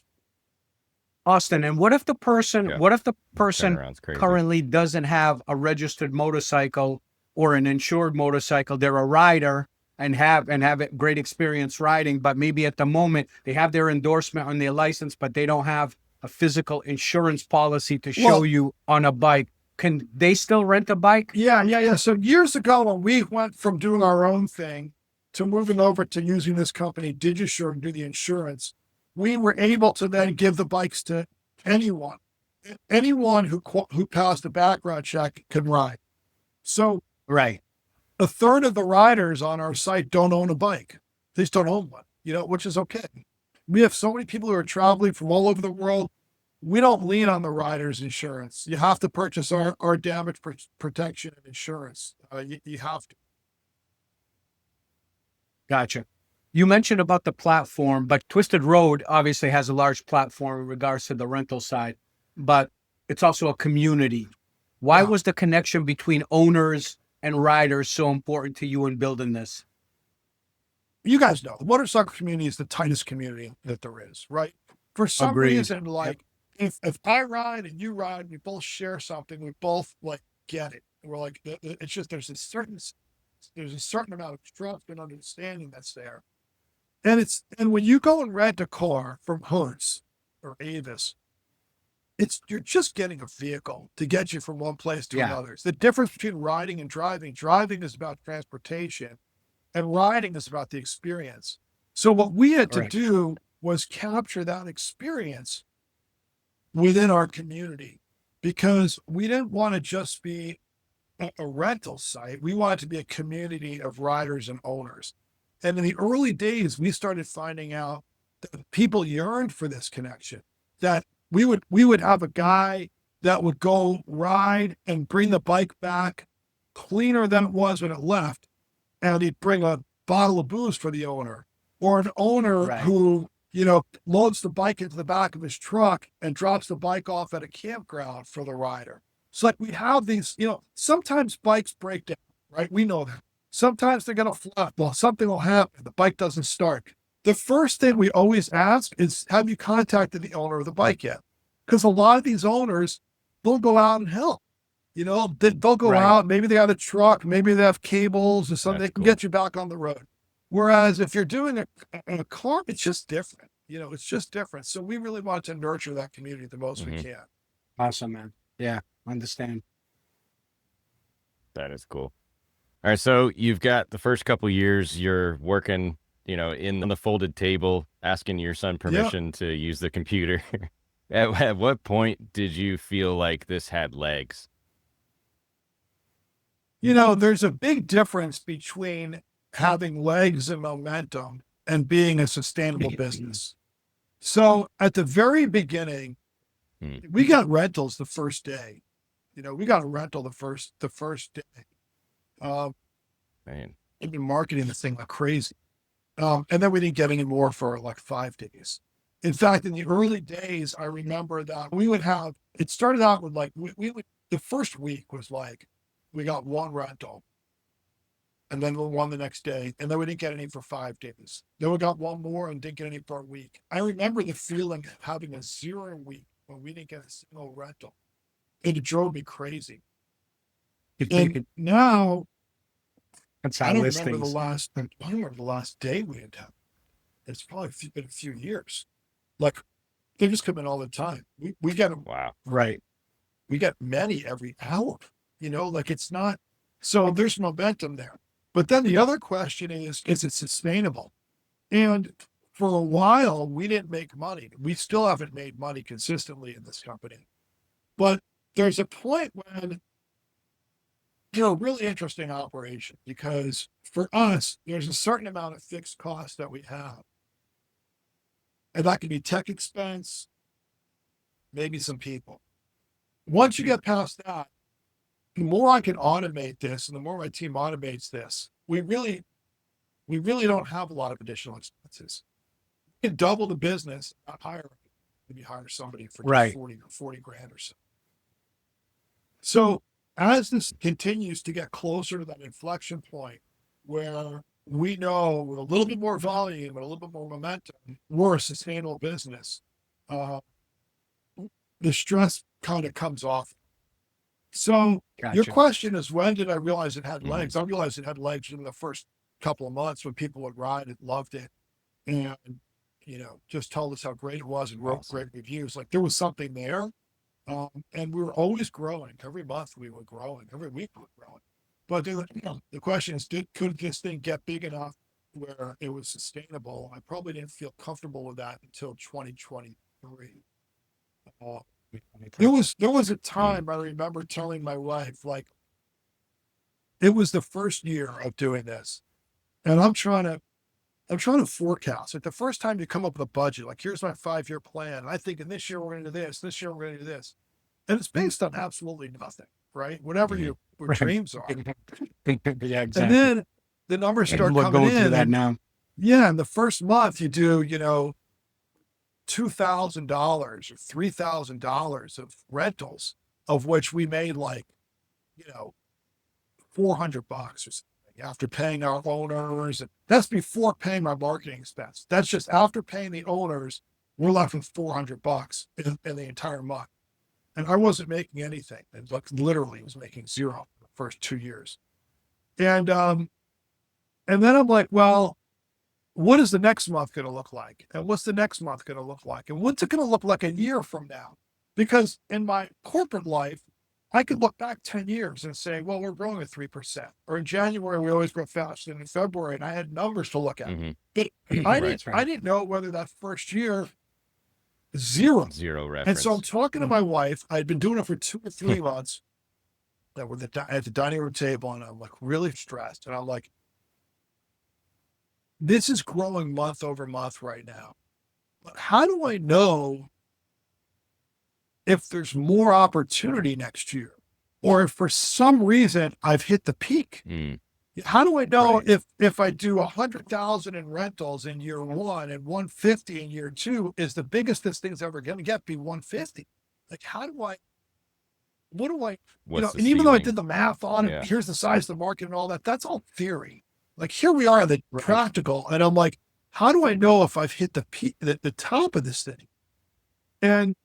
Austin, and what if the person Turnaround's crazy. currently doesn't have a registered motorcycle or an insured motorcycle? They're a rider and have a great experience riding, but maybe at the moment they have their endorsement on their license, but they don't have a physical insurance policy to show you on a bike. Can they still rent a bike? Yeah. So years ago, when we went from doing our own thing to moving over to using this company, DigiSure, to do the insurance, we were able to then give the bikes to anyone. Anyone who passed the background check can ride. So Right. a third of the riders on our site don't own a bike. They just don't own one, which is okay. We have so many people who are traveling from all over the world. We don't lean on the rider's insurance. You have to purchase our damage protection and insurance. You have to. Gotcha. You mentioned about the platform, but Twisted Road obviously has a large platform in regards to the rental side, but it's also a community. Why was the connection between owners and riders so important to you in building this? You guys know the motorcycle community is the tightest community that there is, right? For some reason, like if I ride and you ride, we both share something, we both like get it. We're like, it's just there's a certain amount of trust and understanding that's there. And when you go and rent a car from Hertz or Avis, you're just getting a vehicle to get you from one place to another. It's the difference between riding and driving. Driving is about transportation, and riding is about the experience. So what we had to do was capture that experience within our community, because we didn't want to just be a rental site. We wanted to be a community of riders and owners. And in the early days, we started finding out that people yearned for this connection, that we would have a guy that would go ride and bring the bike back cleaner than it was when it left. And he'd bring a bottle of booze for the owner, or an owner who, loads the bike into the back of his truck and drops the bike off at a campground for the rider. So like we have these, sometimes bikes break down, right? We know that. Sometimes they're going to flop. Well, something will happen. The bike doesn't start. The first thing we always ask is, have you contacted the owner of the bike yet? Because a lot of these owners, they'll go out and help. They'll go out, maybe they have a truck, maybe they have cables or something. They can get you back on the road. Whereas if you're doing a car, it's just different. It's just different. So we really want to nurture that community the most we can. Awesome, man. Yeah, understand. That is cool. All right. So you've got the first couple of years you're working, in the folded table, asking your son permission to use the computer. At what point did you feel like this had legs? There's a big difference between having legs and momentum and being a sustainable business. So at the very beginning, we got rentals the first day. We got a rental the first day. Man, We've been marketing this thing like crazy. And then we didn't get any more for like 5 days. In fact, in the early days, I remember that it started out with like, the first week was like, we got 1 rental, and then 1 the next day, and then we didn't get any for 5 days. Then we got 1 more and didn't get any for a week. I remember the feeling of having a 0 week when we didn't get a single rental. It drove me crazy. And now, I don't remember the last day we had. It's probably been a few years. Like, they just come in all the time. We get them. Wow. Right. We get many every hour. It's not. So there's momentum there. But then the other question is it sustainable? And for a while, we didn't make money. We still haven't made money consistently in this company. But there's a point when, really interesting operation, because for us, there's a certain amount of fixed costs that we have. And that can be tech expense, maybe some people. Once you get past that, the more I can automate this and the more my team automates this, we really don't have a lot of additional expenses. We can double the business, not hire, maybe hire somebody for just 40 grand or so. So as this continues to get closer to that inflection point where we know with a little bit more volume and a little bit more momentum, we're a sustainable business, the stress kind of comes off. So your question is, when did I realize it had legs? I realized it had legs in the first couple of months when people would ride it, loved it, and, just told us how great it was and wrote great reviews. Like there was something there. And we were always growing. Every month we were growing. Every week we were growing. But the question is, could this thing get big enough where it was sustainable? I probably didn't feel comfortable with that until 2023. There was a time I remember telling my wife, like, it was the first year of doing this, and I'm trying to forecast. Like the first time you come up with a budget, like here's my 5-year plan. And I think in this year we're going to do this. This year we're going to do this, and it's based on absolutely nothing, right? Whatever your dreams are. Yeah, exactly. And then the numbers start coming in. Through that now. Yeah, and the first month you do, $2,000 or $3,000 of rentals, of which we made like, $400 or something after paying our owners. And that's before paying my marketing expense. That's just after paying the owners, we're left with $400 in the entire month. And I wasn't making anything. And like literally was making zero the first 2 years. And then I'm like, well, what is the next month going to look like? And what's the next month going to look like? And what's it going to look like a year from now? Because in my corporate life, I could look back 10 years and say, well, we're growing at 3%. Or in January, we always grow fast. And in February, and I had numbers to look at. But I didn't know whether that first year, zero reference. And so I'm talking to my wife. I'd been doing it for 2 or 3 months. That we're at the dining room table, and I'm like really stressed. And I'm like, this is growing month over month right now. But how do I know if there's more opportunity next year, or if for some reason I've hit the peak? How do I know if I do 100,000 in rentals in year 1 and 150 in year 2 is the biggest this thing's ever going to get, be 150? Like, and even though I did the math on it, here's the size of the market and all that, that's all theory. Like here we are, the practical. And I'm like, how do I know if I've hit the peak, the top of this thing? And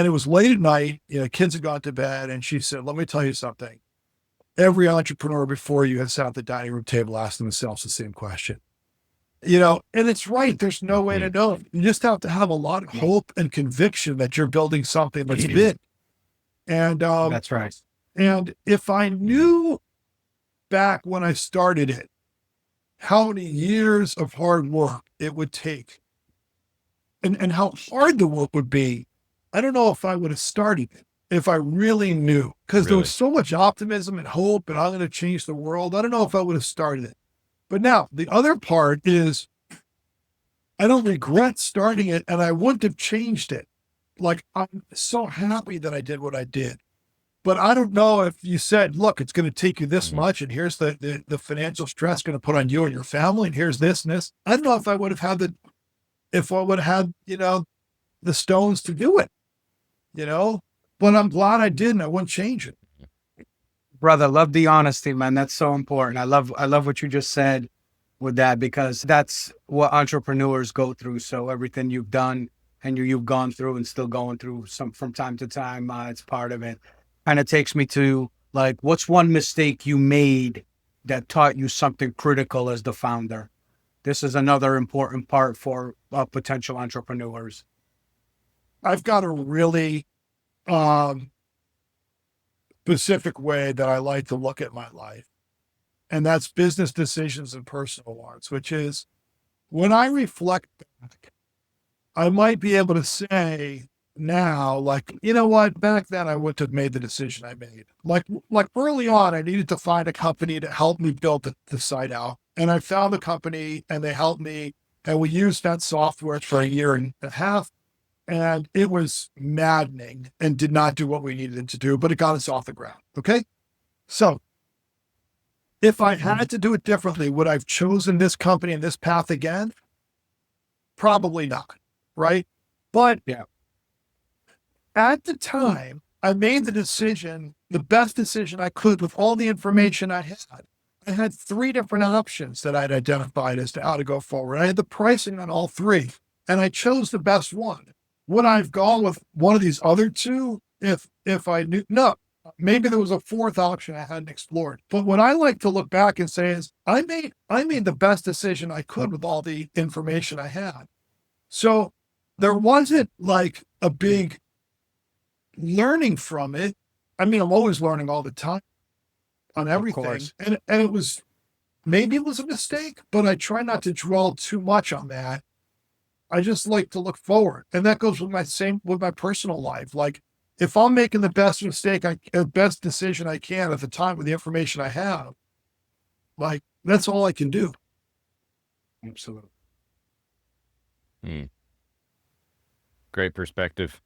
it was late at night, kids had gone to bed, and she said, let me tell you something. Every entrepreneur before you has sat at the dining room table, asked themselves the same question. And it's right. There's no way to know. You just have to have a lot of hope and conviction that you're building something that's big. And that's right. And if I knew back when I started it, how many years of hard work it would take and how hard the work would be, I don't know if I would have started it if I really knew, because there was so much optimism and hope and I'm going to change the world. I don't know if I would have started it. But now the other part is I don't regret starting it, and I wouldn't have changed it. Like, I'm so happy that I did what I did. But I don't know if you said, look, it's going to take you this much, and here's the financial stress going to put on you and your family, and here's this and this. I don't know if I would have had the stones to do it, but I'm glad I did, and I wouldn't change it. Brother, love the honesty, man. That's so important. I love what you just said with that, because that's what entrepreneurs go through. So everything you've done and you've gone through and still going through from time to time, it's part of it. Kind of takes me to, like, what's one mistake you made that taught you something critical as the founder? This is another important part for potential entrepreneurs. I've got a really specific way that I like to look at my life. and that's business decisions and personal ones, which is when I reflect back, I might be able to say now, like, you know what, back then I wouldn't have made the decision I made. Like early on, I needed to find a company to help me build the site out. And I found the company and they helped me. And we used that software for a year and a half. And it was maddening and did not do what we needed it to do, but it got us off the ground. Okay. So if I had to do it differently, would I have chosen this company and this path again? Probably not. Right. But Yeah. At the time, I made the decision, the best decision I could with all the information I had. I had 3 different options that I'd identified as to how to go forward. I had the pricing on all 3, and I chose the best one. Would I have gone with one of these other 2 if I knew? No, maybe there was a 4th option I hadn't explored. But what I like to look back and say is I made the best decision I could with all the information I had. So there wasn't like a big learning from it. I mean, I'm always learning all the time on everything. And it was, maybe it was a mistake, but I try not to dwell too much on that. I just like to look forward. And that goes with my personal life. Like if I'm making the best best decision I can at the time with the information I have, like that's all I can do. Absolutely. Great perspective.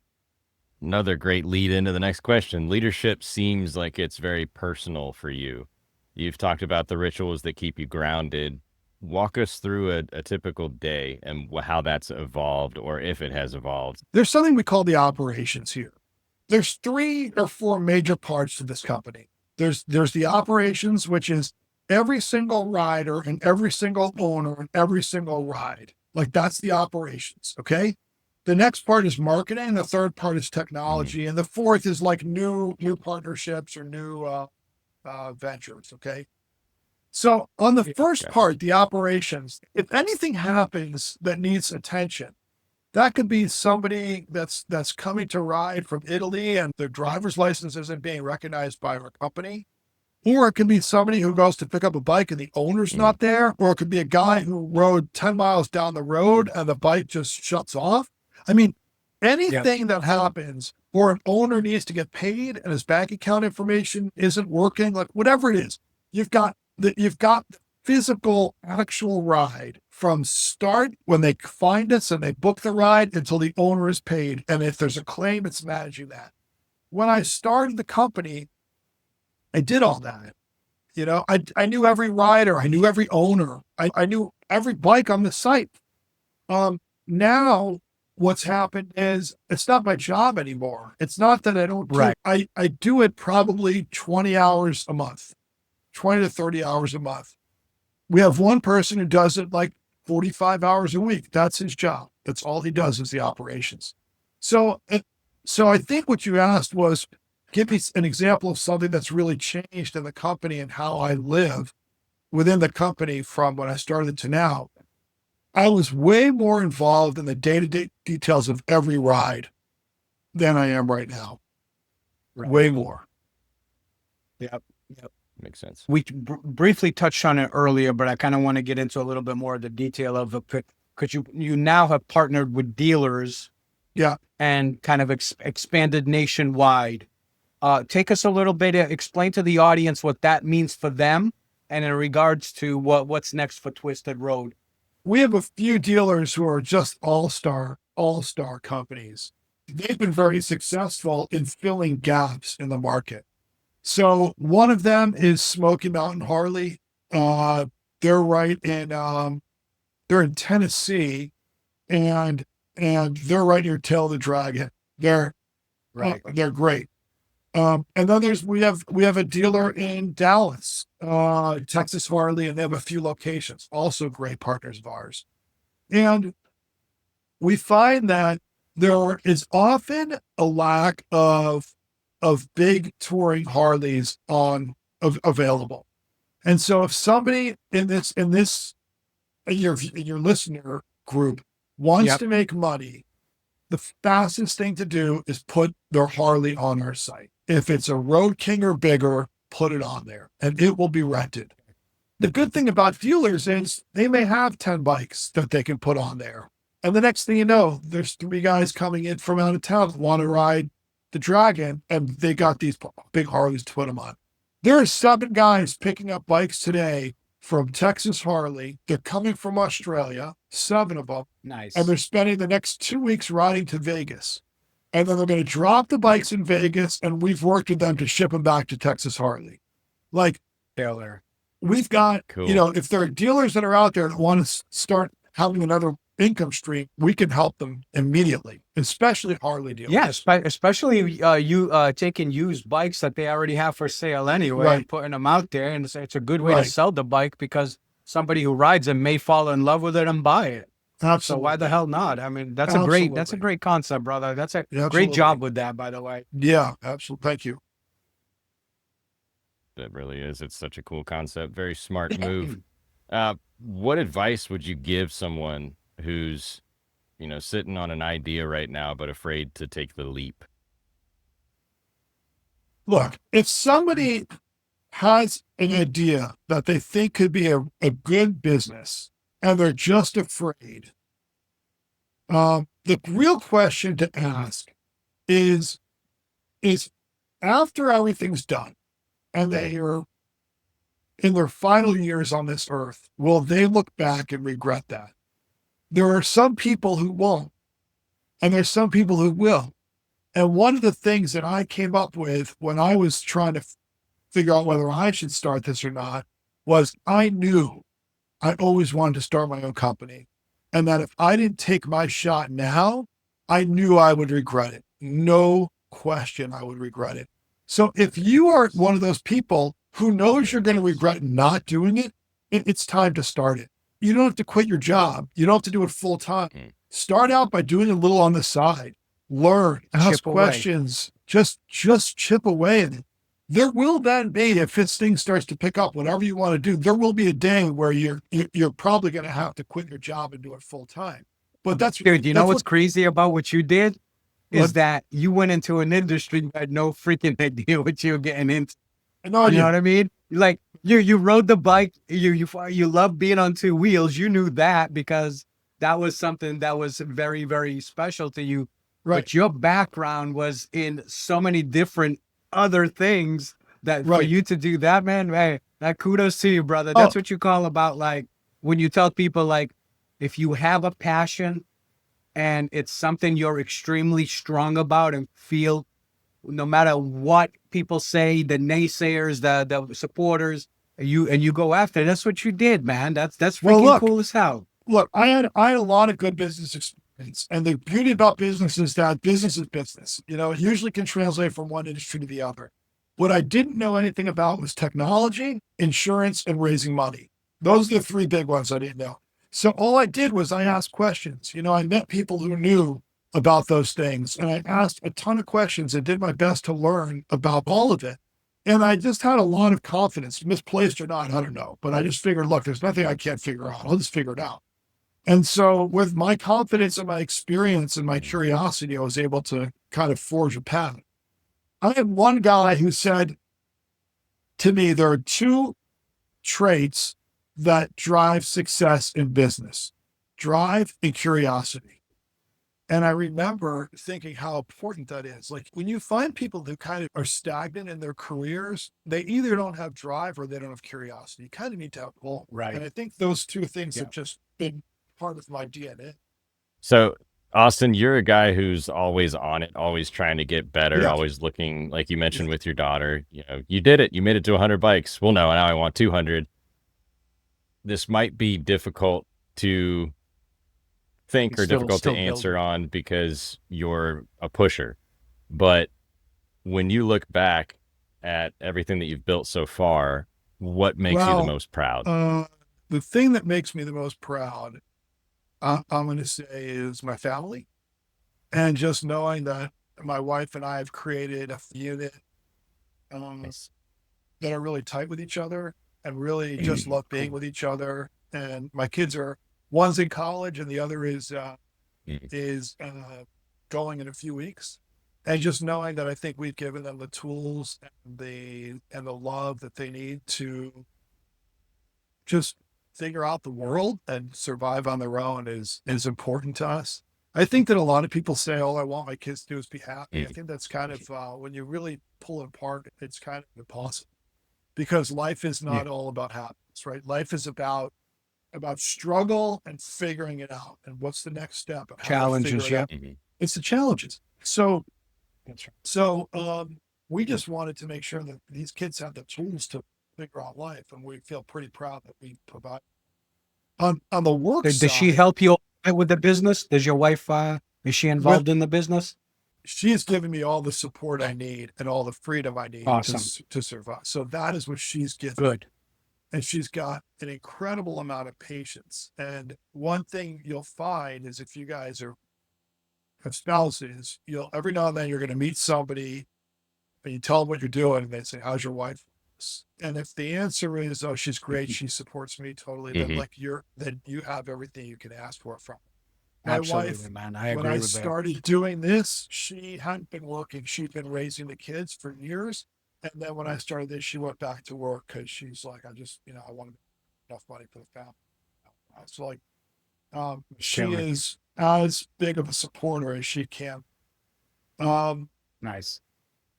Another great lead into the next question. Leadership seems like it's very personal for you. You've talked about the rituals that keep you grounded. Walk us through a typical day and how that's evolved, or if it has evolved. There's something we call the operations here. There's 3 or 4 major parts to this company. There's the operations, which is every single rider and every single owner and every single ride. Like that's the operations. Okay. The next part is marketing. The 3rd part is technology. And the 4th is like new partnerships or new ventures. Okay. So on the first part, the operations, if anything happens that needs attention, that could be somebody that's coming to ride from Italy and their driver's license isn't being recognized by our company. Or it could be somebody who goes to pick up a bike and the owner's not there. Or it could be a guy who rode 10 miles down the road and the bike just shuts off. I mean, anything that happens or an owner needs to get paid and his bank account information isn't working, like whatever it is, you've got the physical actual ride from start when they find us and they book the ride until the owner is paid. And if there's a claim, it's managing that. When I started the company, I did all that. You know, I knew every rider, I knew every owner, I knew every bike on the site. Now what's happened is it's not my job anymore. It's not that I don't do it. I do it probably 20 hours a month, 20 to 30 hours a month. We have one person who does it like 45 hours a week. That's his job. That's all he does is the operations. So I think what you asked was, give me an example of something that's really changed in the company and how I live within the company from when I started to now. I was way more involved in the day-to-day details of every ride than I am right now. Way more. Yep. Makes sense. We briefly touched on it earlier, but I kind of want to get into a little bit more of the detail of it because you now have partnered with dealers. Yeah. And kind of expanded nationwide. Take us a little bit, explain to the audience what that means for them and in regards to what's next for Twisted Road. We have a few dealers who are just all-star companies. They've been very successful in filling gaps in the market. So one of them is Smoky Mountain Harley. They're right in, they're in Tennessee and they're right near Tail of the Dragon. They're great. And then we have a dealer in Dallas, Texas Harley, and they have a few locations, also great partners of ours. And we find that there is often a lack of big touring Harleys available. And so if somebody in your listener group wants to make money, the fastest thing to do is put their Harley on our site. If it's a Road King or bigger, put it on there and it will be rented. the good thing about dealers is they may have 10 bikes that they can put on there. And the next thing you know, there's 3 guys coming in from out of town that want to ride the Dragon, and they got these big Harleys to put them on. There are 7 guys picking up bikes today from Texas Harley. They're coming from Australia, 7 of them. Nice. And they're spending the next 2 weeks riding to Vegas. And then they're going to drop the bikes in Vegas, and we've worked with them to ship them back to Texas Harley. Like, Taylor. we've got, Cool. you know, if there are dealers that are out there that want to start having another income stream, we can help them immediately, especially Harley dealers. Yeah, especially you taking used bikes that they already have for sale anyway, Right. and putting them out there. And it's a good way Right. to sell the bike because somebody who rides it may fall in love with it and buy it. So Absolutely. why the hell not? I mean, that's a Absolutely. great concept, brother. That's a Yeah, great absolutely. job with that, by the way. Yeah, absolutely. Thank you. That really is. It's such a cool concept. Very smart move. What advice would you give someone who's, you know, sitting on an idea right now, but afraid to take the leap? Look, if somebody has an idea that they think could be a good business and they're just afraid, the real question to ask is after everything's done and they are in their final years on this earth, will they look back and regret that? There are some people who won't, and there's some people who will. And one of the things that I came up with when I was trying to figure out whether I should start this or not was I knew I always wanted to start my own company. And that if I didn't take my shot now, I knew I would regret it. No question, I would regret it. So if you are one of those people who knows you're going to regret not doing it, it's time to start it. You don't have to quit your job. You don't have to do it full time. Start out by doing a little on the side. Learn, ask Chip away. questions, just chip away at it. There will then be, if this thing starts to pick up, whatever you want to do, there will be a day where you're probably going to have to quit your job and do it full time. But that's, Dude, you know that's what's crazy about what you did? Is What? that you went into an industry you had no freaking idea what you were getting into. no You know idea. what I mean? Like you rode the bike, you love being on 2 wheels. You knew that because that was something that was very, very special to you. Right. But your background was in so many different other things that for Right. you to do that, man, hey, that kudos to you, brother. That's what you call about like when you tell people like if you have a passion and it's something you're extremely strong about and feel no matter what people say, the naysayers, the supporters, you go after it. That's what you did, man. That's freaking Well, look. cool as hell. Look, I had a lot of good business experience, and the beauty about business is that business is business. You know, it usually can translate from one industry to the other. What I didn't know anything about was technology, insurance, and raising money. Those are the 3 big ones I didn't know. So all I did was I asked questions. You know, I met people who knew about those things, and I asked a ton of questions and did my best to learn about all of it. And I just had a lot of confidence, misplaced or not, I don't know. But I just figured, look, there's nothing I can't figure out. I'll just figure it out. And so with my confidence and my experience and my curiosity, I was able to kind of forge a path. I had one guy who said to me, there are 2 traits that drive success in business: drive and curiosity. And I remember thinking how important that is. Like when you find people who kind of are stagnant in their careers, they either don't have drive or they don't have curiosity. You kind of need to have both. Right. And I think those 2 things have just been part of my DNA. So, Austin, you're a guy who's always on it, always trying to get better, Yeah. always looking, like you mentioned with your daughter, you know, you did it. You made it to 100 bikes. Well, no, now I want 200. This might be difficult to think or Still- difficult still to answer building. on because you're a pusher. But when you look back at everything that you've built so far, what makes you the Well, most proud? The thing that makes me the most proud, I'm going to say, is my family. And just knowing that my wife and I have created a unit Nice. that are really tight with each other and really just love being with each other. And my kids one's in college and the other is going in a few weeks. And just knowing that I think we've given them the tools and the love that they need to just figure out the world and survive on their own is important to us. I think that a lot of people say, all I want my kids to do is be happy. I think that's kind of, when you really pull it apart, it's kind of impossible, because life is not all about happiness, right? Life is about struggle and figuring it out. And what's the next step? Challenges, yeah. It's the challenges. So, That's right. so we just wanted to make sure that these kids have the tools to figure out life, and we feel pretty proud that we provide. On the work side, Does she help you with the business? Does your wife, is she involved in the business? she has given me all the support I need and all the freedom I need Awesome. to survive. So that is what she's given. Good. And she's got an incredible amount of patience. And one thing you'll find is, if you guys have spouses, every now and then you're going to meet somebody and you tell them what you're doing, and they say, how's your wife? And if the answer is, oh, she's great, she supports me totally, then then you have everything you can ask for from her. My Absolutely, wife, man. I agree when I with that. started doing this, she hadn't been working. She'd been raising the kids for years. And then when I started this, she went back to work because she's like, I just, I want enough money for the family. So like, she is as big of a supporter as she can. Nice.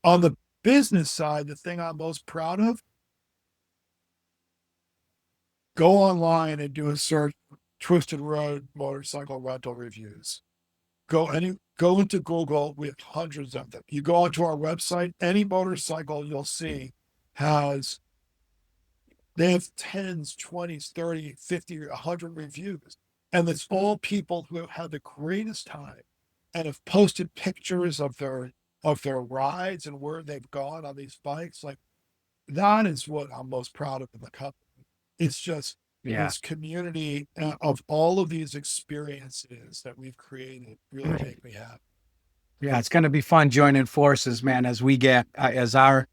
On the business side, the thing I'm most proud of, go online and do a search, Twisted Road motorcycle rental reviews. Go into Google. We have hundreds of them. You go onto our website, any motorcycle you'll see they have 10s, 20s, 30, 50, 100 reviews. And it's all people who have had the greatest time and have posted pictures of their rides and where they've gone on these bikes. Like, that is what I'm most proud of in the company. It's just this community of all of these experiences that we've created really make me happy. Yeah, it's going to be fun joining forces, man, as we get, as our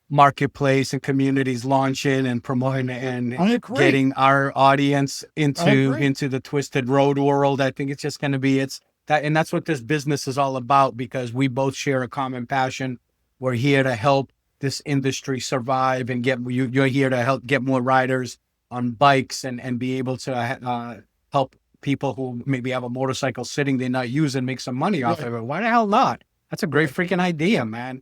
marketplace and communities launching and promoting and getting our audience into the Twisted Road world. I think it's just going to be, and that's what this business is all about, because we both share a common passion. We're here to help this industry survive and you're here to help get more riders on bikes and be able to help people who maybe have a motorcycle sitting they're not using, make some money off of it. Why the hell not? That's a great freaking idea, man.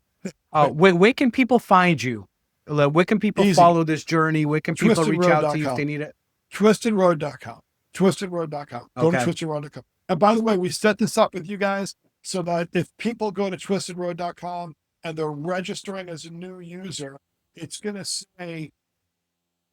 Where can people find you? Where can people follow this journey? Where can people reach out to you if they need it? Twistedroad.com. Twistedroad.com. Go to twistedroad.com. And by the way, we set this up with you guys so that if people go to twistedroad.com and they're registering as a new user, it's going to say,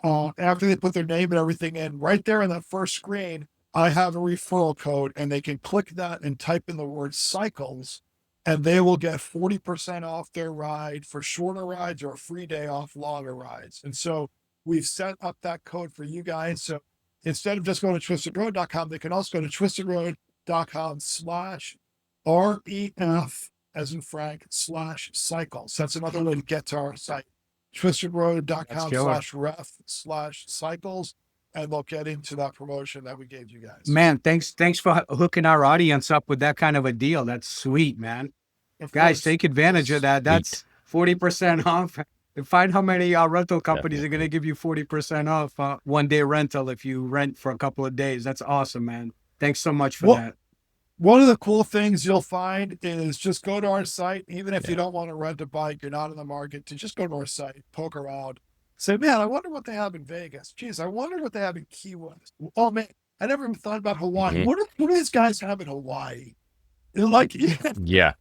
after they put their name and everything in, right there in that first screen, I have a referral code, and they can click that and type in the word cycles, and they will get 40% off their ride for shorter rides or a free day off longer rides. And so we've set up that code for you guys. So instead of just going to twistedroad.com, they can also go to twistedroad.com/REF as in Frank /cycles. That's another way to get to our site. twistedroad.com/ref/cycles, and they'll get into that promotion that we gave you guys. Man, thanks for hooking our audience up with that kind of a deal. That's sweet, man. Guys, take advantage of that. That's 40% off. And find how many rental companies are going to give you 40% off one day rental if you rent for a couple of days. That's awesome, man. Thanks so much for that. One of the cool things you'll find is just go to our site. Even if you don't want to rent a bike, you're not in the market, to just go to our site, poke around, say, man, I wonder what they have in Vegas. Geez, I wonder what they have in Key West. Oh man, I never even thought about Hawaii. What do these guys have in Hawaii? They're like, yeah.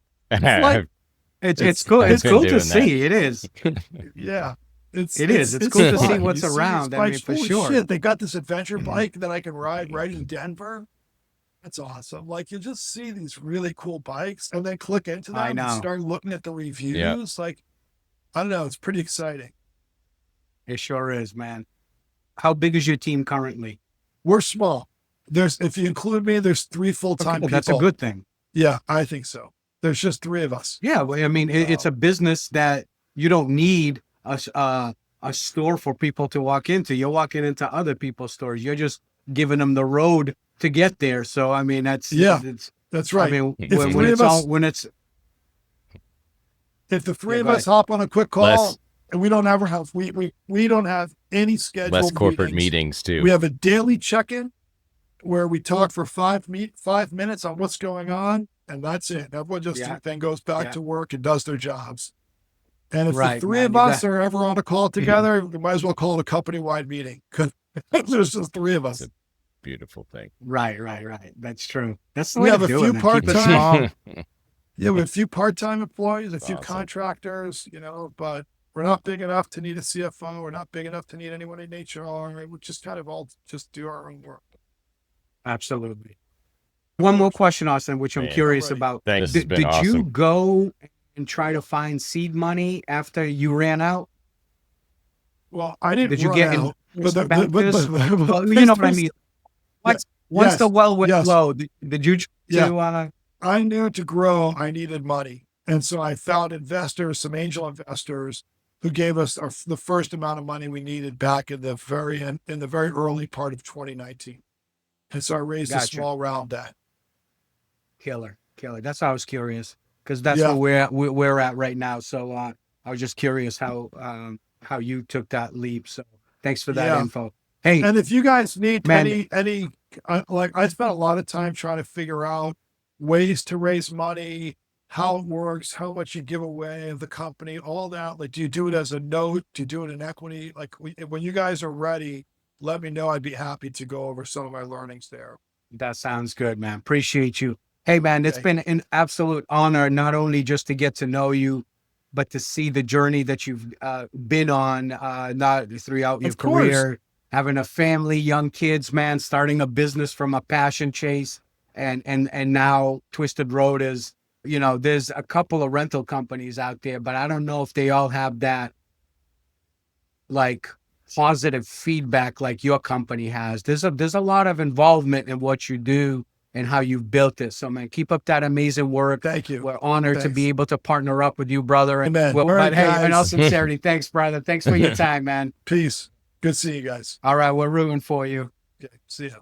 It's cool. It's cool to see. It is. Yeah. It's cool to see what's around. I mean, for sure. Shit, they got this adventure bike that I can ride right in Denver. That's awesome. Like, you just see these really cool bikes and then click into them and start looking at the reviews. Yeah. Like, I don't know. It's pretty exciting. It sure is, man. How big is your team currently? We're small. If you include me, there's 3 full-time people. That's a good thing. Yeah, I think so. There's just 3 of us. Yeah. Well, I mean, it's a business that you don't need a store for people to walk into. You're walking into other people's stores. You're just giving them the road to get there. So, I mean, that's right. I mean, if the 3 of us hop on a quick call, And we don't ever have, we don't have any scheduled Less corporate meetings. meetings too. We have a daily check-in where we talk for 5 minutes on what's going on, and that's it. Everyone just then goes back to work and does their jobs. And if the three of us are ever on a call together, we might as well call it a company-wide meeting because there's just 3 of us. It's a beautiful thing. Right. That's true. That's the We way have to a do few it, man. Keep it small. part-time. Yeah, we have a few part-time employees, a few Awesome. contractors, but we're not big enough to need a CFO. We're not big enough to need anyone in HR. We just kind of all just do our own work. Absolutely. One more question, Austin, which I'm Man, curious already. about. Thanks. This has been Did you awesome. go and try to find seed money after you ran out? Well, I didn't Did you run get out. investors? Well, you know what I mean. Once the well went low, did you I knew to grow, I needed money. And so I found investors, some angel investors who gave us the first amount of money we needed back in the very early part of 2019. And so I raised a small round debt. Killer. That's why I was curious, because that's where we're at right now. So I was just curious how you took that leap. So thanks for that info. Hey, and if you guys need man, I spent a lot of time trying to figure out ways to raise money, how it works, how much you give away of the company, all that. Like, do you do it as a note? Do you do it in equity? Like, when you guys are ready, let me know. I'd be happy to go over some of my learnings there. that sounds good, man. Appreciate you. Hey, man, it's been an absolute honor, not only just to get to know you, but to see the journey that you've been on, not throughout your career, having a family, young kids, man, starting a business from a passion chase. And now Twisted Road is, there's a couple of rental companies out there, but I don't know if they all have that like positive feedback like your company has. There's a lot of involvement in what you do and how you've built it. So, man, keep up that amazing work. Thank you. We're honored to be able to partner up with you, brother. Amen. But hey, in all sincerity, thanks, brother. Thanks for your time, man. Peace. Good seeing you guys. All right, we're rooting for you. Okay, see ya.